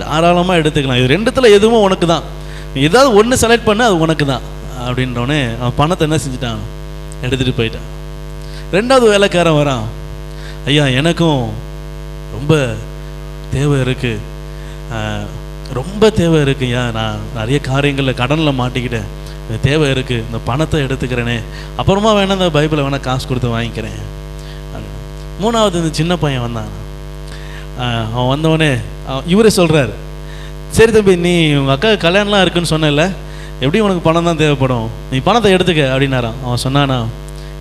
தாராளமாக எடுத்துக்கலாம், இது 2த்துல எதுவும் உனக்கு தான், ஏதாவது ஒன்று செலக்ட் பண்ண அது உனக்கு தான் அப்படின்றோடனே அவன் பணத்தை என்ன செஞ்சுட்டான், எடுத்துகிட்டு போயிட்டான். 2வது வேலைக்காரன் வரான், ஐயா எனக்கும் ரொம்ப தேவை இருக்குது, ரொம்ப தேவை இருக்குய்யா, நான் நிறைய காரியங்களில் கடனில் மாட்டிக்கிட்டேன், தேவை இருக்குது, இந்த பணத்தை எடுத்துக்கிறேனே, அப்புறமா வேணா இந்த பைபிளை வேணால் காசு கொடுத்து வாங்கிக்கிறேன். 3வது இந்த சின்ன பையன் வந்தான். அவன் வந்தவொடனே இவரே சொல்கிறார், சரி தம்பி நீ உங்கள் அக்கா கல்யாணம்லாம் இருக்குன்னு சொன்னல, எப்படி உனக்கு பணம் தான் தேவைப்படும், நீ பணத்தை எடுத்துக்க அப்படின்னாரான். அவன் சொன்னானா,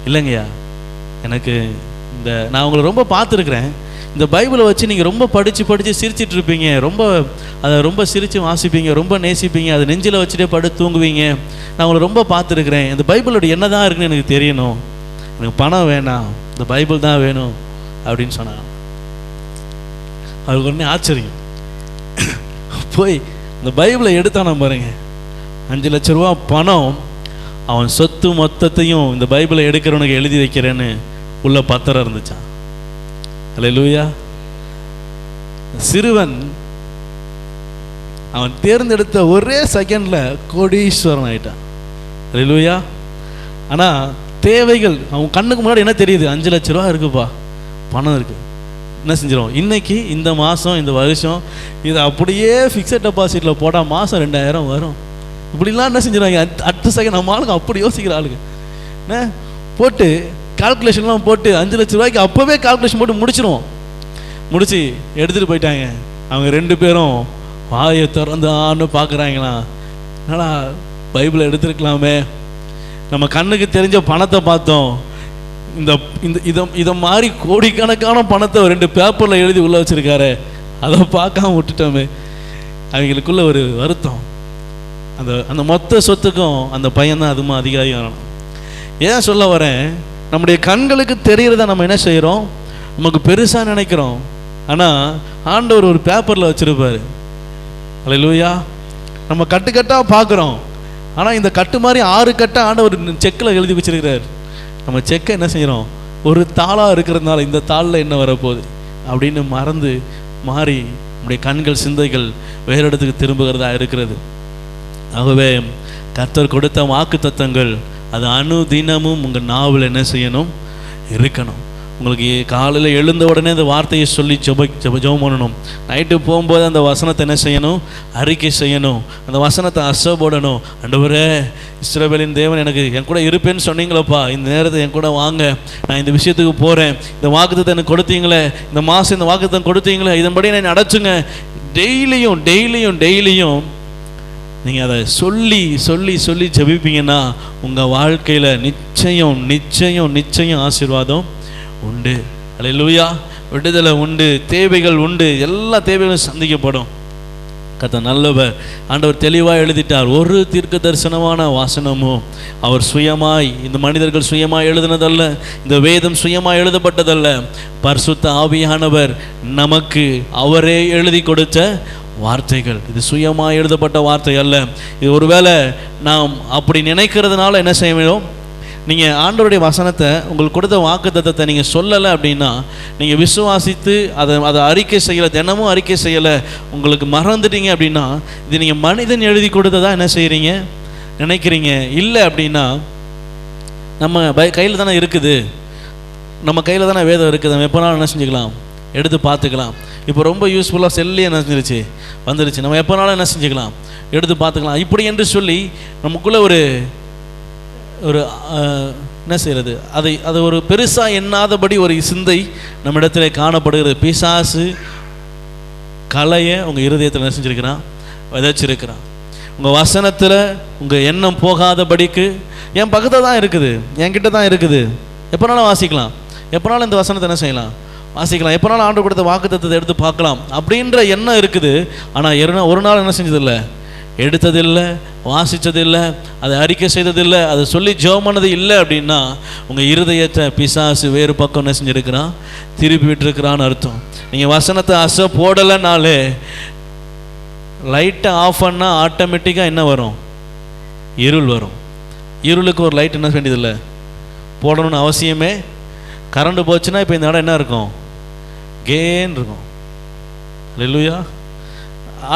இல்லைங்கய்யா எனக்கு நான் உங்களை ரொம்ப பார்த்துருக்குறேன், இந்த பைபிளை வச்சு நீங்கள் ரொம்ப படித்து சிரிச்சிட்டு இருப்பீங்க, அதை ரொம்ப சிரித்து வாசிப்பீங்க, ரொம்ப நேசிப்பீங்க, அதை நெஞ்சில் வச்சுட்டே படுத்து தூங்குவீங்க. நான் உங்களை ரொம்ப பார்த்துருக்குறேன். இந்த பைபிளோட என்ன தான் இருக்குன்னு எனக்கு தெரியணும், எனக்கு பணம் வேணாம், இந்த பைபிள் தான் வேணும் அப்படின்னு சொன்னாங்க. அவருக்கு உடனே ஆச்சரியம். போய் இந்த பைபிளை எடுத்தான பாருங்க, 5 லட்ச ரூபா பணம், அவன் சொத்து மொத்தத்தையும் இந்த பைபிளை எடுக்கிறவனுக்கு எழுதி வைக்கிறேன்னு உள்ள பத்திரம் இருந்துச்சான். அல்லேலூயா. சிறுவன் அவன் தேர்ந்தெடுத்த ஒரே செகண்ட்ல கோடீஸ்வரன் ஆயிட்டான். அல்லேலூயா. ஆனா தேவைகள் அவன் கண்ணுக்கு முன்னாடி என்ன தெரியுது? 5 லட்ச ரூபா இருக்குப்பா, பணம் இருக்கு, என்ன செஞ்சிடும், இன்னைக்கு இந்த மாதம் இந்த வருஷம் இதை அப்படியே ஃபிக்ஸட் டெபாசிட்டில் போட்டால் மாதம் 2000 வரும். இப்படிலாம் என்ன செஞ்சிடுவாங்க அடுத்த செகண்ட். நம்ம ஆளுங்க அப்படி யோசிக்கிற ஆளுங்க என்ன போட்டு கால்குலேஷன்லாம் போட்டு 5 லட்ச ரூபாய்க்கு அப்போவே கால்குலேஷன் போட்டு முடிச்சு எடுத்துகிட்டு போயிட்டாங்க. அவங்க 2 பேரும் வாயை திறந்தான்னு பார்க்குறாங்களாம். என்னடா பைபிளை எடுத்துருக்கலாமே, நம்ம கண்ணுக்கு தெரிஞ்ச பணத்தை பார்த்தோம், இதை மாதிரி கோடிக்கணக்கான பணத்தை 2 பேப்பரில் எழுதி உள்ளே வச்சுருக்காரு, அதை பார்க்காம விட்டுட்டோமே. அவங்களுக்குள்ள ஒரு வருத்தம். அந்த மொத்த சொத்துக்கும் அந்த பையன்தான் அதுமா அதிகாரி வரணும். ஏன் சொல்ல வரேன், நம்முடைய கண்களுக்கு தெரிகிறத நம்ம என்ன செய்கிறோம், நமக்கு பெருசாக நினைக்கிறோம். ஆனால் ஆண்டவர் ஒரு பேப்பரில் வச்சுருப்பார். அல்லேலூயா. நம்ம கட்டுக்கட்டாக பார்க்குறோம், ஆனால் இந்த கட்டு மாதிரி 6 கட்டை ஆண்டவர் செக்கில் எழுதி வச்சிருக்கிறார். நம்ம செக்கை என்ன செய்கிறோம், ஒரு தாளாக இருக்கிறதுனால இந்த தாளில் என்ன வரப்போகுது அப்படின்னு மாறி நம்முடைய கண்கள் சிந்தைகள் வேறு இடத்துக்கு திரும்புகிறதா இருக்கிறது. ஆகவே கர்த்தர் கொடுத்த வாக்கு தத்தங்கள் அது அனுதினமும் உங்கள் நாவில் என்ன செய்யணும், இருக்கணும். உங்களுக்கு காலையில் எழுந்த உடனே அந்த வார்த்தையை சொல்லி ஜெபம் பண்ணணும். நைட்டு போகும்போது அந்த வசனத்தை என்ன செய்யணும், அறிக்கை செய்யணும். அந்த வசனத்தை அசைபோடணும். ஆண்டவரே, இஸ்ரவேலின் தேவன் எனக்கு என் கூட இருப்பேன்னு சொன்னீங்களப்பா, இந்த நேரத்தை என் கூட வாங்க, நான் இந்த விஷயத்துக்கு போகிறேன், இந்த வாக்குத்தத்தை எனக்கு கொடுத்தீங்களே, இந்த மாதம் இந்த வாக்குத்தத்தை கொடுத்தீங்களே, இதன்படி நான் அடைச்சுங்க. டெய்லியும் நீங்கள் அதை சொல்லி ஜெபிப்பீங்கன்னா உங்கள் வாழ்க்கையில் நிச்சயம் ஆசீர்வாதம் உண்டு. அல்லேலூயா. விடுதலை உண்டு, தேவைகள் உண்டு, எல்லா தேவைகளும் சந்திக்கப்படும். கர்த்தர் நல்லவர். ஆண்டவர் தெளிவாக எழுதிட்டார். ஒரு தீர்க்க தரிசனமான வாசனமும் அவர் சுயமாய், இந்த மனிதர்கள் சுயமாய் எழுதினதல்ல, இந்த வேதம் சுயமாய் எழுதப்பட்டதல்ல, பரிசுத்த ஆவியானவர் நமக்கு அவரே எழுதி கொடுத்த வார்த்தைகள். இது சுயமாக எழுதப்பட்ட வார்த்தை அல்ல. இது ஒருவேளை நாம் அப்படி நினைக்கிறதுனால என்ன செய்ய வேண்டும், நீங்கள் ஆண்டவருடைய வசனத்தை உங்களுக்கு கொடுத்த வாக்கு தத்தத்தை நீங்கள் சொல்லலை அப்படின்னா, நீங்கள் விசுவாசித்து அதை அறிக்கை செய்யலை, தினமும் அறிக்கை செய்யலை, உங்களுக்கு மறந்துட்டீங்க அப்படின்னா, இது நீங்கள் மனிதன் எழுதி கொடுத்ததா என்ன செய்கிறீங்க நினைக்கிறீங்க. இல்லை அப்படின்னா நம்ம கையில் தானே இருக்குது, நம்ம கையில் தானே வேதம் இருக்குது, நம்ம எப்போனாலும் என்ன செஞ்சுக்கலாம், எடுத்து பார்த்துக்கலாம். இப்போ ரொம்ப யூஸ்ஃபுல்லாக செல்லி என்ன செஞ்சிருச்சு வந்துருச்சு, நம்ம எப்போனாலும் என்ன செஞ்சுக்கலாம், எடுத்து பார்த்துக்கலாம். இப்படி என்று சொல்லி நமக்குள்ளே ஒரு என்ன செய்கிறது, அதை ஒரு பெருசாக எண்ணாதபடி ஒரு சிந்தை நம்ம இடத்துல காணப்படுகிறது. பிசாசு கலையை உங்கள் இருதயத்தில் என்ன செஞ்சுருக்கிறான், விதைச்சிருக்கிறான். உங்கள் வசனத்தில் உங்கள் எண்ணம் போகாதபடிக்கு, என் பக்கத்தில் தான் இருக்குது, என்கிட்ட தான் இருக்குது, எப்போனாலும் வாசிக்கலாம், எப்போனாலும் இந்த வசனத்தை என்ன செய்யலாம், வாசிக்கலாம், எப்போனாலும் ஆண்டு கொடுத்த வாக்குத்தத்தத்தை எடுத்து பார்க்கலாம் அப்படின்ற எண்ணம் இருக்குது. ஆனால் ஒரு நாள் என்ன செஞ்சதில்லை, எடுத்ததில்லை, வாசித்ததில்லை, அதை அறிக்கை செய்ததில்லை, அதை சொல்லி ஜெபம் பண்ணது இல்லை அப்படின்னா உங்கள் இருதயத்தை பிசாசு வேறு பக்கம் என்ன செஞ்சுருக்கிறான், திருப்பி விட்டுருக்கிறான்னு அர்த்தம். நீங்கள் வசனத்தை அசை போடலைனாலே, லைட்டை ஆஃப் பண்ணால் ஆட்டோமேட்டிக்காக என்ன வரும், இருள் வரும். இருளுக்கு ஒரு லைட் என்ன வேண்டியதில்லை, போடணும்னு அவசியமே. கரண்ட் போச்சுன்னா இப்போ இந்த இடம் என்ன இருக்கும், கேன் இருக்கும். அல்லேலூயா.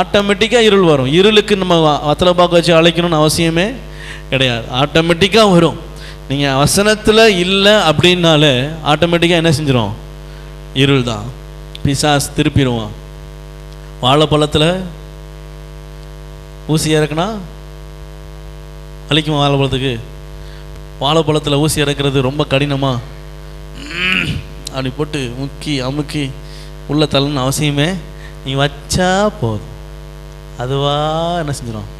ஆட்டோமேட்டிக்காக இருள் வரும். இருளுக்கு நம்ம வத்தலை பார்க்க வச்சு அழைக்கணும்னு அவசியமே கிடையாது, ஆட்டோமேட்டிக்காக வரும். நீங்கள் வசனத்தில் இல்லை அப்படின்னாலே ஆட்டோமேட்டிக்காக என்ன செஞ்சிடும், இருள் தான். பிசாஸ் திருப்பிடுவான். வாழைப்பழத்தில் ஊசி இறக்குனா அழிக்குமா, வாழைப்பழத்தில் ஊசி இறக்குறது ரொம்ப கடினமா, அப்படி போட்டு முக்கி அமுக்கி உள்ள தள்ளணும்னு அவசியமே நீ வச்சா போதும், அதுவா என்ன செஞ்சிடும்.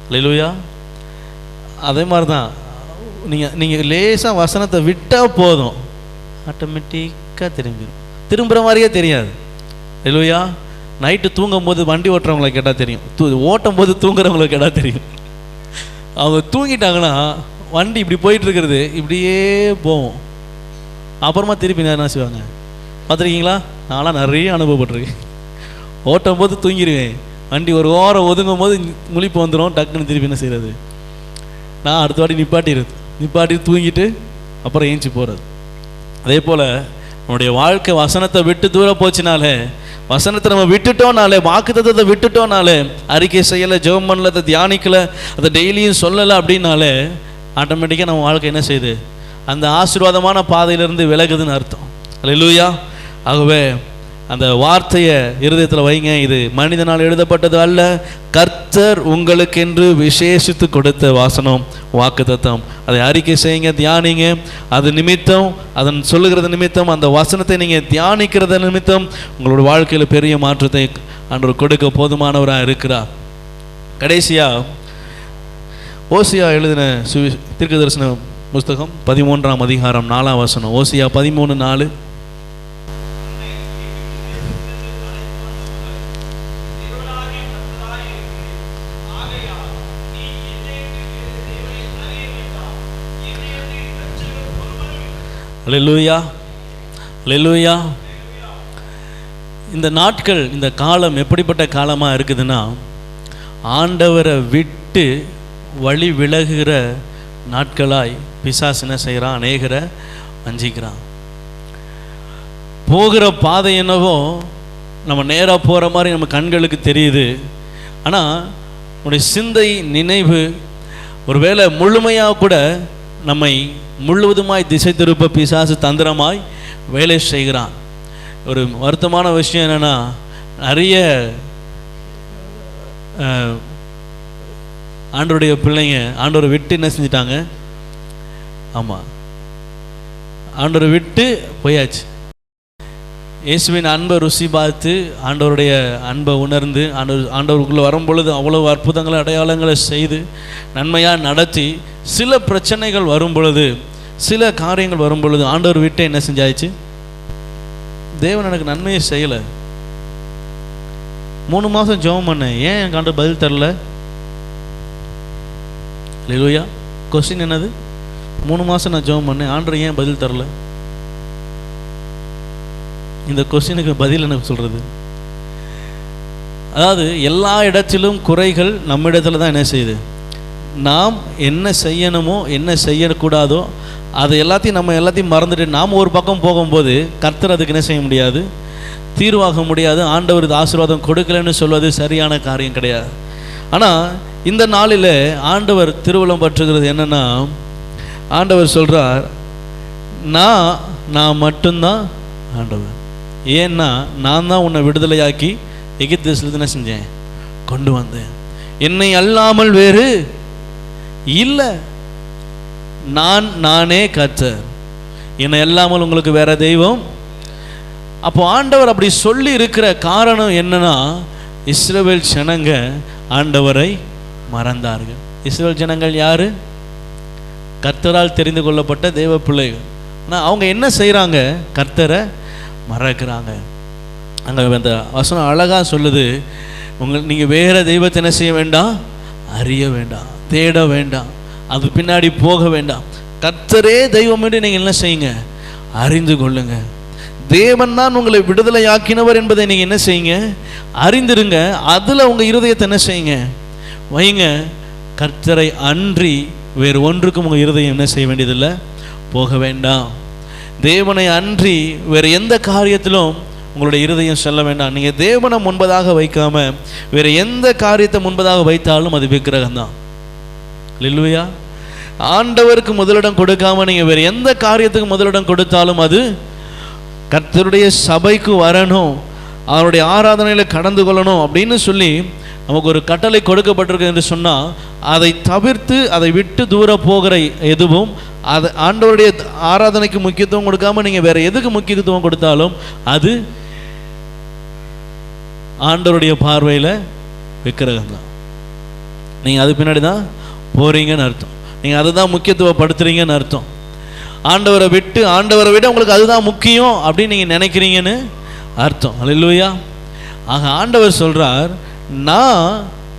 அல்லேலூயா. அதே மாதிரி தான் நீங்கள் லேசாக வசனத்தை விட்டால் போதும், ஆட்டோமேட்டிக்காக திரும்பிடும். திரும்புகிற மாதிரியே தெரியாது. இல்லையா? நைட்டு தூங்கும் போது வண்டி ஓட்டுறவங்களை கேட்டால் தெரியும், ஓட்டும் போது தூங்குறவங்களை கேட்டால் தெரியும். அவங்க தூங்கிட்டாங்கன்னா வண்டி இப்படி போயிட்டுருக்கிறது இப்படியே போவோம், அப்புறமா திருப்பி என்ன செய்வாங்க பார்த்துருக்கீங்களா? நான்லாம் நிறைய அனுபவப்பட்டிருக்கேன். ஓட்டும் போது தூங்கிடுவேன், வண்டி ஒரு ஓரம் ஒதுங்கும் போது முழிப்பு வந்துடும், டக்குன்னு திருப்பி என்ன செய்கிறது, நான் அடுத்த வாட்டி நிப்பாட்டி தூங்கிட்டு அப்புறம் ஏஞ்சி போகிறது. அதே போல் நம்முடைய வாழ்க்கை வசனத்தை விட்டு தூரம் போச்சுனாலே, வசனத்தை நம்ம விட்டுட்டோம்னாலே, வாக்குத்தத்தத்தை விட்டுட்டோம்னாலே, அறிக்கை செய்யலை, ஜெபம் பண்ணல, அதை தியானிக்கலை, அதை டெய்லியும் சொல்லலை அப்படின்னாலே ஆட்டோமேட்டிக்காக நம்ம வாழ்க்கை என்ன செய்யுது, அந்த ஆசீர்வாதமான பாதையிலிருந்து விலகுதுன்னு அர்த்தம். அல்லேலூயா. ஆகவே அந்த வார்த்தையை இருதயத்தில் வைங்க. இது மனிதனால் எழுதப்பட்டது அல்ல, கர்த்தர் உங்களுக்கென்று விசேஷித்து கொடுத்த வாசனம், வாக்குத்தத்தம். அதை அறிக்கை செய்யுங்க, தியானிங்க. அது நிமித்தம், அதன் சொல்லுகிறது நிமித்தம், அந்த வசனத்தை நீங்கள் தியானிக்கிறது நிமித்தம் உங்களோட வாழ்க்கையில் பெரிய மாற்றத்தை ஆண்டவர் கொடுக்க போதுமானவராக இருக்கிறார். கடைசியாக ஓசியா எழுதின தீர்க்க தரிசன புஸ்தகம் 13ஆம் அதிகாரம் 4ஆம் வசனம். ஓசியா 13:4. அல்லேலூயா, அல்லேலூயா. இந்த நாட்கள், இந்த காலம் எப்படிப்பட்ட காலமாக இருக்குதுன்னா, ஆண்டவரை விட்டு வழி விலகுகிற நாட்களாய் பிசாசு என்ன செய்கிறான், அநேகரை வஞ்சிக்கிறான். போகிற பாதை என்னவோ நம்ம நேராக போகிற மாதிரி நம்ம கண்களுக்கு தெரியுது. ஆனால் நம்முடைய சிந்தை, நினைவு ஒருவேளை முழுமையாக கூட நம்மை முழுவதுமாய் திசை திருப்ப பிசாசு தந்திரமாய் வேலை செய்கிறான். ஒரு வருத்தமான விஷயம் என்னென்னா, நிறைய ஆண்டவருடைய பிள்ளைங்க ஆண்டவரை விட்டு என்ன செஞ்சிட்டாங்க, ஆமாம், ஆண்டவரை விட்டு போயாச்சு. இயேசுவின் அன்பை ருசி பார்த்து, ஆண்டவருடைய அன்பை உணர்ந்து, ஆண்டவருக்குள்ளே வரும்பொழுது அவ்வளவு அற்புதங்களை, அடையாளங்களை செய்து, நன்மையாக நடத்தி, சில பிரச்சனைகள் வரும் பொழுது, சில காரியங்கள் வரும் பொழுது ஆண்டவர் விட்டு என்ன செஞ்சாச்சு, தேவன் எனக்கு நன்மையை செய்யலை, 3 மாதம் ஜெபம் பண்ணேன், ஏன் எனக்கு ஆண்டவர் பதில் தரல? அல்லேலூயா. கொஸ்டின் என்னது? 3 மாதம் நான் ஜெபம் பண்ணேன், ஆண்டவர் ஏன் பதில் தரல? இந்த கொஸ்டினுக்கு பதில் எனக்கு சொல்கிறது, அதாவது எல்லா இடத்திலும் குறைகள் நம்ம இடத்துல தான் என்ன செய்யுது. நாம் என்ன செய்யணுமோ, என்ன செய்யக்கூடாதோ அதை எல்லாத்தையும் மறந்துட்டு நாம் ஒரு பக்கம் போகும்போது கர்த்தர் அதுக்கு என்ன செய்ய முடியாது, தீர்வாக முடியாது. ஆண்டவர் இது ஆசீர்வாதம் கொடுக்கலன்னு சொல்வது சரியான காரியம் கிடையாது. ஆனால் இந்த நாளில் ஆண்டவர் திருவுளம் பற்றுகிறது என்னென்னா, ஆண்டவர் சொல்கிறார், நான் மட்டும்தான் ஆண்டவர். ஏன்னா நான் தான் உன்னை விடுதலையாக்கி எகிப்து தேசத்துல என்ன செஞ்சேன், கொண்டு வந்தேன். என்னை அல்லாமல் வேறு இல்லை, நானே கர்த்தர், என்னை அல்லாமல் உங்களுக்கு வேற தெய்வம். அப்போ ஆண்டவர் அப்படி சொல்லி இருக்கிற காரணம் என்னன்னா, இஸ்ரவேல் ஜனங்க ஆண்டவரை மறந்தார்கள். இஸ்ரவேல் ஜனங்கள் யாரு? கர்த்தரால் தெரிந்து கொள்ளப்பட்ட தேவ பிள்ளைகள். ஆனால் அவங்க என்ன செய்கிறாங்க, கர்த்தரை மறக்கிறாங்க. அங்கே அந்த வசனம் அழகாக சொல்லுது, நீங்கள் வேறு தெய்வத்தை என்ன செய்ய வேண்டாம், அறிய வேண்டாம், தேட வேண்டாம், அது பின்னாடி போக வேண்டாம். கர்த்தரே தெய்வம் என்று நீங்கள் என்ன செய்யுங்க, அறிந்து கொள்ளுங்க. தேவன் தான் உங்களை விடுதலையாக்கினவர் என்பதை நீங்கள் என்ன செய்யுங்க, அறிந்திருங்க. அதில் உங்கள் இருதயத்தை என்ன செய்யுங்க, வைங்க. கர்த்தரை அன்றி வேறு ஒன்றுக்கும் உங்கள் இருதயம் என்ன செய்ய வேண்டியதில்லை, போக வேண்டாம். தேவனை அன்றி வேறு எந்த காரியத்திலும் உங்களுடைய இருதயம் செல்ல வேண்டாம். நீங்கள் தேவனை முன்பதாக வைக்காம வேறு எந்த காரியத்தை முன்பதாக வைத்தாலும் அது விக்கிரகம் தான். இல்லையா? ஆண்டவருக்கு முதலிடம் கொடுக்காம நீங்கள் வேறு எந்த காரியத்துக்கு முதலிடம் கொடுத்தாலும் அது கர்த்தருடைய சபைக்கு வரணும், அவருடைய ஆராதனையில் கடந்து கொள்ளணும் அப்படின்னு சொல்லி நமக்கு ஒரு கட்டளை கொடுக்கப்பட்டிருக்கு என்று சொன்னால், அதை தவிர்த்து அதை விட்டு தூர போகிற எதுவும், அது ஆண்டவருடைய ஆராதனைக்கு முக்கியத்துவம் கொடுக்காம நீங்கள் வேற எதுக்கு முக்கியத்துவம் கொடுத்தாலும் அது ஆண்டவருடைய பார்வையில் விக்கிரகம் தான். நீங்கள் அது பின்னாடி தான் போறீங்கன்னு அர்த்தம், நீங்கள் அதை தான் முக்கியத்துவப்படுத்துறீங்கன்னு அர்த்தம். ஆண்டவரை விட உங்களுக்கு அதுதான் முக்கியம் அப்படின்னு நீங்கள் நினைக்கிறீங்கன்னு அர்த்தம். அல்லேலூயா. ஆக ஆண்டவர் சொல்கிறார்,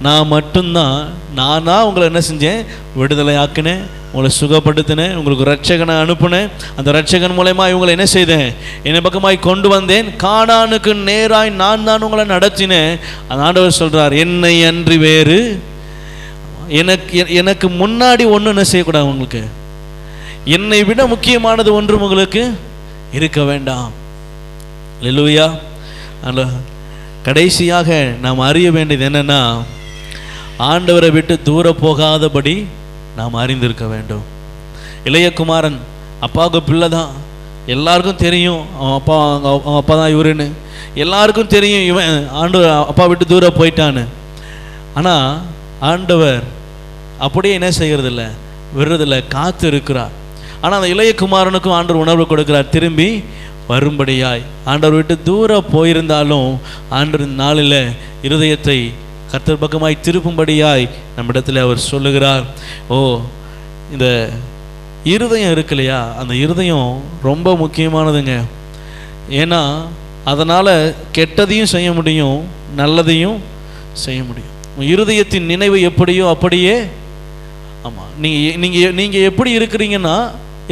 நான் மட்டும்தான், நான் தான் உங்களை என்ன செஞ்சேன், விடுதலை ஆக்கினேன், உங்களை சுகப்படுத்தினேன், உங்களுக்கு இரட்சகனை அனுப்புனேன், அந்த இரட்சகன் மூலமா இவங்களை என்ன செய்தேன், என்னை பக்கமாய் கொண்டு வந்தேன், கானானுக்கு நேராய் நான் தான் உங்களை நடத்தினேன். அந்த ஆண்டவர் சொல்கிறார், என்னை அன்றி வேறு எனக்கு முன்னாடி ஒன்றும் என்ன செய்யக்கூடாது, உங்களுக்கு என்னை விட முக்கியமானது ஒன்றும் உங்களுக்கு இருக்க வேண்டாம். அல்லேலூயா. அல்ல கடைசியாக நாம் அறிய வேண்டியது என்னன்னா, ஆண்டவரை விட்டு தூர போகாதபடி நாம் அறிந்திருக்க வேண்டும். இளைய குமாரன் அப்பாவுக்கு பிள்ளை தான், எல்லாருக்கும் தெரியும் அவன் அப்பா தான் இவருன்னு எல்லாருக்கும் தெரியும், இவன் ஆண்டவர் அப்பா விட்டு தூரம் போயிட்டான்னு. ஆனால் ஆண்டவர் அப்படியே என்ன செய்கிறதில்ல, விடுறதில்லை, காத்து இருக்கிறார். ஆனால் அந்த இளைய குமாரனுக்கும் ஆண்டவர் உணர்வு கொடுக்கிறார், திரும்பி வரும்படியாய். ஆண்டவர் விட்டு தூரம் போயிருந்தாலும் ஆண்டவர் நாளில் இருதயத்தை கர்த்தர் பக்கமாய் திருப்பும்படியாய் நம்மிடத்தில் அவர் சொல்லுகிறார். இந்த இருதயம் இருக்கு இல்லையா, அந்த இருதயம் ரொம்ப முக்கியமானதுங்க. ஏன்னா அதனால் கெட்டதையும் செய்ய முடியும், நல்லதையும் செய்ய முடியும். இருதயத்தின் நினைவு எப்படியோ அப்படியே. ஆமாம், நீங்கள் எப்படி இருக்கிறீங்கன்னா,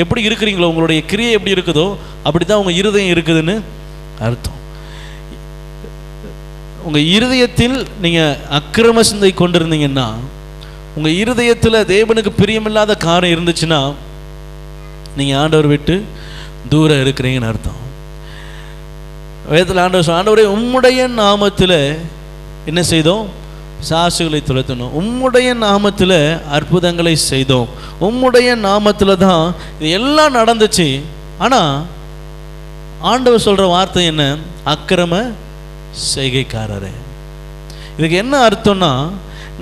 எப்படி இருக்கிறீங்களோ, உங்களுடைய கிரியை எப்படி இருக்குதோ அப்படி தான் உங்கள் இருதயம் இருக்குதுன்னு அர்த்தம். உங்கள் இருதயத்தில் நீங்கள் அக்கிரம சிந்தை கொண்டிருந்தீங்கன்னா, உங்கள் இருதயத்தில் தேவனுக்கு பிரியமில்லாத காரியம் இருந்துச்சுன்னா, நீங்கள் ஆண்டவர் விட்டு தூரம் இருக்கிறீங்கன்னு அர்த்தம். வேதத்தில் ஆண்டவரே உம்முடைய நாமத்தில் என்ன செய்தோம், சாசுகளை துரத்தணும், உம்முடைய நாமத்தில் அற்புதங்களை செய்தோம், உம்முடைய நாமத்தில் தான் இது எல்லாம் நடந்துச்சு. ஆனால் ஆண்டவர் சொல்கிற வார்த்தை என்ன, அக்கிரம செய்கைக்காரரே. இதுக்கு என்ன அர்த்தம்னா,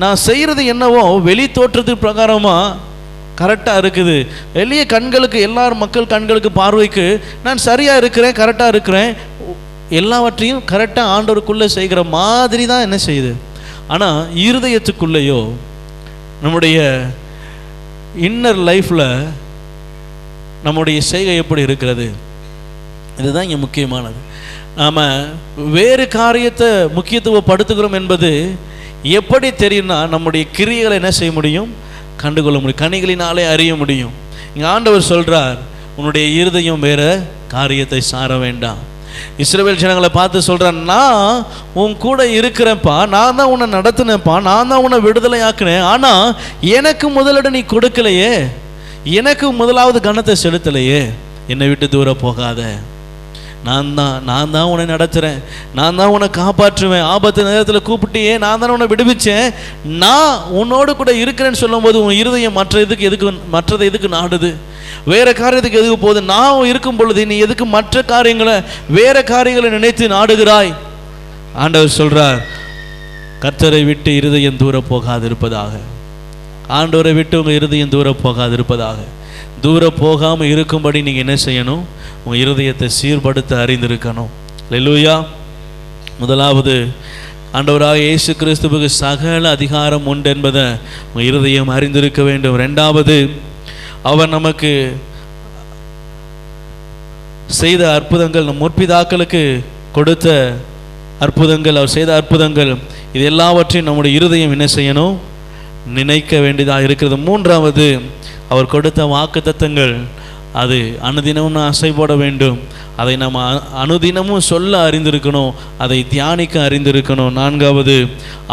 நான் செய்கிறது என்னவோ வெளி தோற்றத்துக்கு பிரகாரமாக கரெக்டாக இருக்குது, வெளிய கண்களுக்கு, எல்லார் மக்கள் கண்களுக்கு, பார்வைக்கு நான் சரியாக இருக்கிறேன், கரெக்டாக இருக்கிறேன், எல்லாவற்றையும் கரெக்டாக ஆண்டவருக்குள்ளே செய்கிற மாதிரி தான் என்ன செய்யுது. ஆனால் இருதயத்துக்குள்ளேயோ, நம்முடைய இன்னர் லைஃப்பில் நம்முடைய செய்கை எப்படி இருக்கிறது, இதுதான் இங்கே முக்கியமானது. நாம் வேறு காரியத்தை முக்கியத்துவப்படுத்துகிறோம் என்பது எப்படி தெரியும்னா, நம்முடைய கிரியைகளை என்ன செய்ய முடியும், கண்டுகொள்ள முடியும், கனிகளினாலே அறிய முடியும். இங்கே ஆண்டவர் சொல்கிறார், உன்னுடைய இருதயம் வேறு காரியத்தை சார வேண்டாம். இஸ்ரவேல் ஜனங்களை பார்த்து சொல்கிறார், நான் உன் கூட இருக்கிறேன்ப்பா, நான் தான் உன்னை நடத்தினேன்ப்பா, நான் தான் உன்னை விடுதலை ஆக்கினேன், ஆனால் எனக்கு முதலிடம் நீ கொடுக்கலையே, எனக்கு முதலாவது கனத்தை செலுத்தலையே, என்னை விட்டு தூரம் போகாத, நான் தான் உன்னை நடத்துகிறேன், நான் தான் உன்னை காப்பாற்றுவேன், ஆபத்து நேரத்தில் கூப்பிட்டியே, நான் தான் உன்னை விடுவிச்சேன், நான் உன்னோடு கூட இருக்கிறேன்னு சொல்லும்போது உன் இருதயம் மற்றதை எதுக்கு நாடுது, வேற காரியத்துக்கு எதுக்கு போகுது? நான் இருக்கும் பொழுது நீ எதுக்கு மற்ற காரியங்களை, வேற காரியங்களை நினைத்து நாடுகிறாய்? ஆண்டவர் சொல்றார், கர்த்தரை விட்டு இருதயம் தூர போகாது இருப்பதாக. ஆண்டவரை விட்டு உங்கள் இருதயம் தூர போகாது இருப்பதாக. தூர போகாமல் இருக்கும்படி நீங்கள் என்ன செய்யணும், உங்கள் இருதயத்தை சீர்படுத்த அறிந்திருக்கணும். அல்லேலூயா. முதலாவது, ஆண்டவராக இயேசு கிறிஸ்துவுக்கு சகல அதிகாரம் உண்டு என்பதை உங்கள் இருதயம் அறிந்திருக்க வேண்டும். ரெண்டாவது, அவர் நமக்கு செய்த அற்புதங்கள், நம் முற்பிதாக்களுக்கு கொடுத்த அற்புதங்கள், அவர் செய்த அற்புதங்கள், இது எல்லாவற்றையும் நம்முடைய இருதயம் என்ன செய்யணும், நினைக்க வேண்டியதாக இருக்கிறது. மூன்றாவது, அவர் கொடுத்த வாக்குத்தத்தங்கள், அது அனுதினமும் அசை போட வேண்டும், அதை நம்ம அனுதினமும் சொல்ல அறிந்திருக்கணும், அதை தியானிக்க அறிந்திருக்கணும். நான்காவது,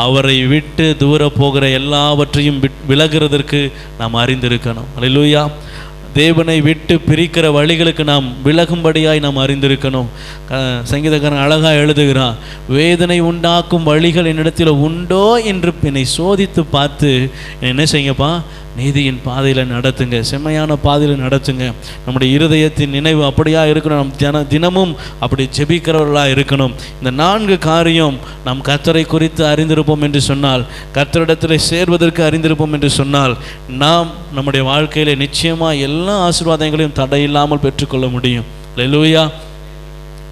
அவரை விட்டு தூர போகிற எல்லாவற்றையும் விலகிறதற்கு நாம் அறிந்திருக்கணும். அல்லேலூயா. தேவனை விட்டு பிரிக்கிற வழிகளுக்கு நாம் விலகும்படியாய் நாம் அறிந்திருக்கணும். சங்கீதக்காரன் அழகாக எழுதுகிறான், வேதனை உண்டாக்கும் வழிகள் என்னிடத்தில் உண்டோ என்று என்னை சோதித்து பார்த்து என்ன செய்யுங்கப்பா, நீதியின் பாதையில் நடத்துங்க, செம்மையான பாதையில் நடத்துங்க. நம்முடைய இருதயத்தின் நினைவு அப்படியா இருக்கணும், நம் தினமும் அப்படி ஜெபிக்கிறவர்களாக இருக்கணும். இந்த 4 காரியம் நாம் கர்த்தரை குறித்து அறிந்திருப்போம் என்று சொன்னால், கர்த்தரிடத்தில் சேர்வதற்கு அறிந்திருப்போம் என்று சொன்னால், நாம் நம்முடைய வாழ்க்கையில் நிச்சயமாக எல்லா ஆசீர்வாதங்களையும் தடையில்லாமல் பெற்றுக்கொள்ள முடியும். அல்லேலூயா.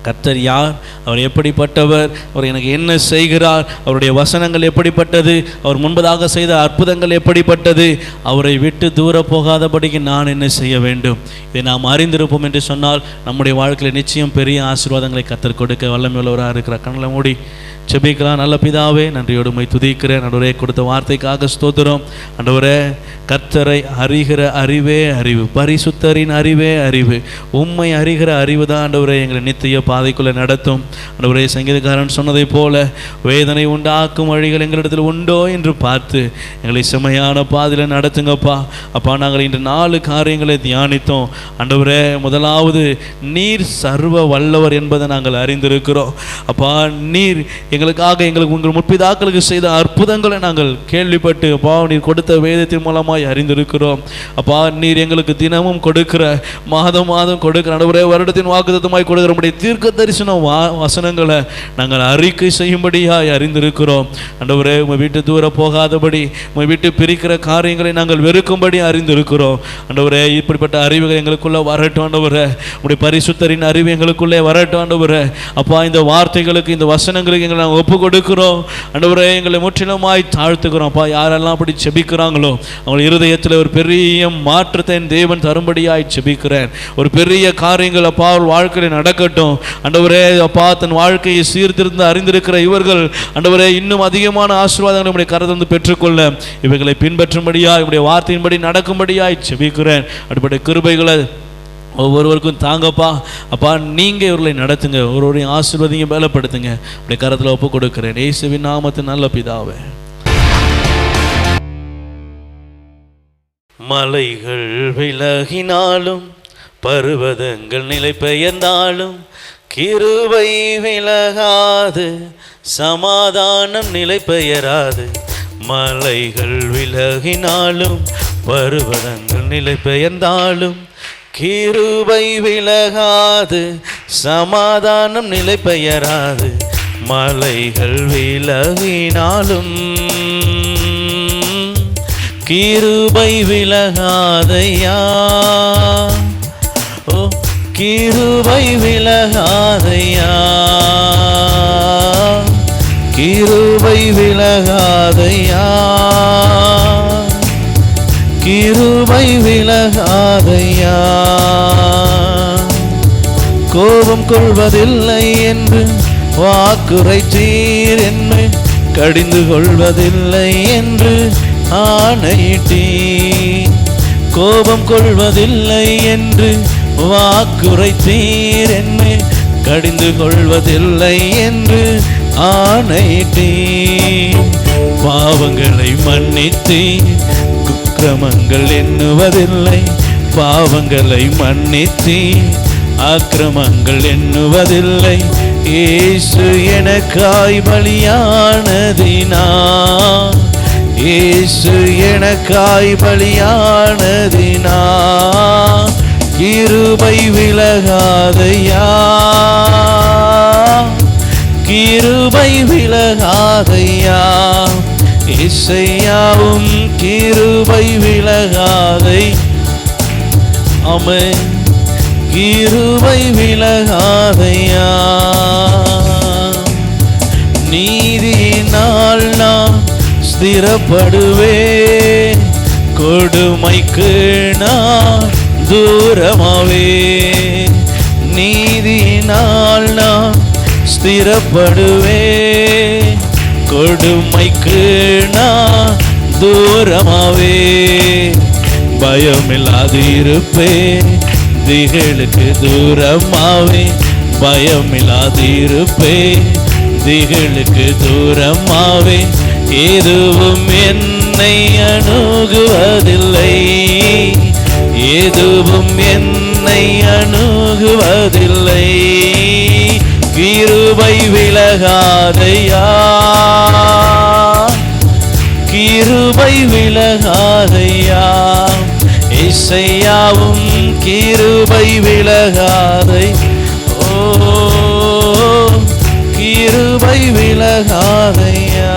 கர்த்தர் யார், அவர் எப்படிப்பட்டவர், அவர் எனக்கு என்ன செய்கிறார், அவருடைய வசனங்கள் எப்படிப்பட்டது, அவர் முன்பதாக செய்த அற்புதங்கள் எப்படிப்பட்டது, அவரை விட்டு தூர போகாதபடிக்கு நான் என்ன செய்ய வேண்டும், இதை நாம் அறிந்திருப்போம் என்று சொன்னால் நம்முடைய வாழ்க்கையில் நிச்சயம் பெரிய ஆசீர்வாதங்களை கர்த்தர் கொடுக்க வல்லமையுள்ளவராக இருக்கிறார். கண்களை மூடி ஜெபிக்கலாம். நல்ல பிதாவே, நன்றியோடு உம்மை துதிக்கிறேன். ஆண்டவரே, கொடுத்த வார்த்தைக்காக ஸ்தோத்திரம். ஆண்டவரே, கர்த்தரை அறிகிற அறிவே அறிவு, பரிசுத்தரின் அறிவே அறிவு, உம்மை அறிகிற அறிவு தான் ஆண்டவரே எங்களை நித்திய பாதைக்குள்ளே நடத்தும். ஆண்டவரே, சங்கீதக்காரன் சொன்னதை போல வேதனை உண்டாக்கும் வழிகள் எங்களிடத்தில் உண்டோ என்று பார்த்து எங்களை செம்மையான பாதையில் நடத்துங்கப்பா. அப்பா, நாங்கள் இன்று 4 காரியங்களை தியானித்தோம். ஆண்டவரே, முதலாவது நீர் சர்வ வல்லவர் என்பதை நாங்கள் அறிந்திருக்கிறோம். அப்பா, நீர் எங்களுக்கு உங்கள் முற்பிதாக்களுக்கு செய்த அற்புதங்களை நாங்கள் கேள்விப்பட்டு அப்பா நீர் கொடுத்த வேதத்தின் மூலமாய் அறிந்திருக்கிறோம். அப்பா, நீர் எங்களுக்கு தினமும் கொடுக்கிற மாதம் கொடுக்கிற ஆண்டவரே வருடத்தின் வாக்குத்தத்தமாய் கொடுக்கிற நம்முடைய தீர்க்க தரிசன வசனங்களை நாங்கள் அறிக்கை செய்யும்படியாய் அறிந்திருக்கிறோம். ஆண்டவரே, உம்மை விட்டு தூர போகாதபடி, உம்மை விட்டு பிரிக்கிற காரியங்களை நாங்கள் வெறுக்கும்படி அறிந்திருக்கிறோம். ஆண்டவரே, இப்படிப்பட்ட அறிவுகள் எங்களுக்குள்ள வரட்டும். ஆண்டவரே, உம்முடைய பரிசுத்தரின் அறிவு எங்களுக்குள்ளே வரட்டும். ஆண்டவரே, அப்பா, இந்த வார்த்தைகளுக்கு இந்த வசனங்களுக்கு எங்களை நாங்கள் ஒப்பு கொடுக்கிறோம். ஆண்டவரே, எங்களை முற்றிலுமாய் தாழ்த்துக்கிறோம். அப்பா, யாரெல்லாம் அப்படி செபிக்கிறாங்களோ அவங்க இருதயத்தில் ஒரு பெரிய மாற்றத்தை தேவன் தரும்படியாய் செபிக்கிறேன். ஒரு பெரிய காரியங்கள் அப்பா வாழ்க்கையில் நடக்கட்டும். ஆண்டவரே, அப்பா, தன் வாழ்க்கையை சீர்திருந்து அறிந்திருக்கிற இவர்கள் ஆண்டவரே இன்னும் அதிகமான ஆசீர்வாதங்களை நம்முடைய கரத்திலிருந்து பெற்றுக்கொள்ள இவைகளை பின்பற்றும்படியாய் உம்முடைய வார்த்தையின்படி நடக்கும்படியாய் செபிக்கிறேன். அப்படிப்பட்ட கிருபைகளை ஒவ்வொருவருக்கும் தாங்கப்பா. அப்பா, நீங்கள் இவர்களை நடத்துங்க, ஒவ்வொருவரையும் ஆசீர்வதிங்க, பலப்படுத்துங்க. அப்படியே கரத்தில் ஒப்பு கொடுக்கிறேன் இயேசுவின் நாமத்தின் நல்ல பிதாவே. மலைகள் விலகினாலும் பர்வதங்கள் நிலை பெயர்ந்தாலும் கிருபை விலகாது, சமாதானம் நிலை பெயராது. மலைகள் விலகினாலும் பர்வதங்கள் நிலை பெயர்ந்தாலும் கிருபை விலகாது, சமாதானம் நிலை பெயராது. மலைகள் விலகினாலும் கிருபை விலகாதையா, ஓ கிருபை விலகாதையா, கிருபை விலகாதையா, கிருபை விலகாதையா. கோபம் கொள்வதில்லை என்று வாக்குரைத்தீர், என்னை கடிந்து கொள்வதில்லை என்று ஆணையிட்டீர். கோபம் கொள்வதில்லை என்று வாக்குரைத்தீர், என்னை கடிந்து கொள்வதில்லை என்று ஆணையிட்டீர். பாவங்களை மன்னித்தீர், அக்கிரமங்கள் எண்ணுவதில்லை. பாவங்களை மன்னித்தீர், அக்கிரமங்கள் எண்ணுவதில்லை. இயேசு எனக்காய் பலியானதினா, இயேசு எனக்காய் பலியானதினா. கிருபை விலகாதையா, கிருபை விலகாதையா. இசையாவும் கிருபை விலகாதை, ஆமென், கிருபை விலகாதையா. நீதியினால் நான் ஸ்திரப்படுவேன், கொடுமைக்கு நான் தூரமாவேன். நீதியினால் நான் ஸ்திரப்படுவேன், கொடுமைக்கு நான் தூரமாவேன். பயமில்லாது இருப்பேன், திகளுக்கு தூரமாவேன். பயமில்லாது இருப்பேன், திகளுக்கு தூரமாவேன். எதுவும் என்னை அணுகுவதில்லை, எதுவும் என்னை அணுகுவதில்லை. கிருபை விலகாதையா, கிருபை விலகாதையா. இசையாவும் கிருபை விலகாதை, ஓ கிருபை விலகாதையா.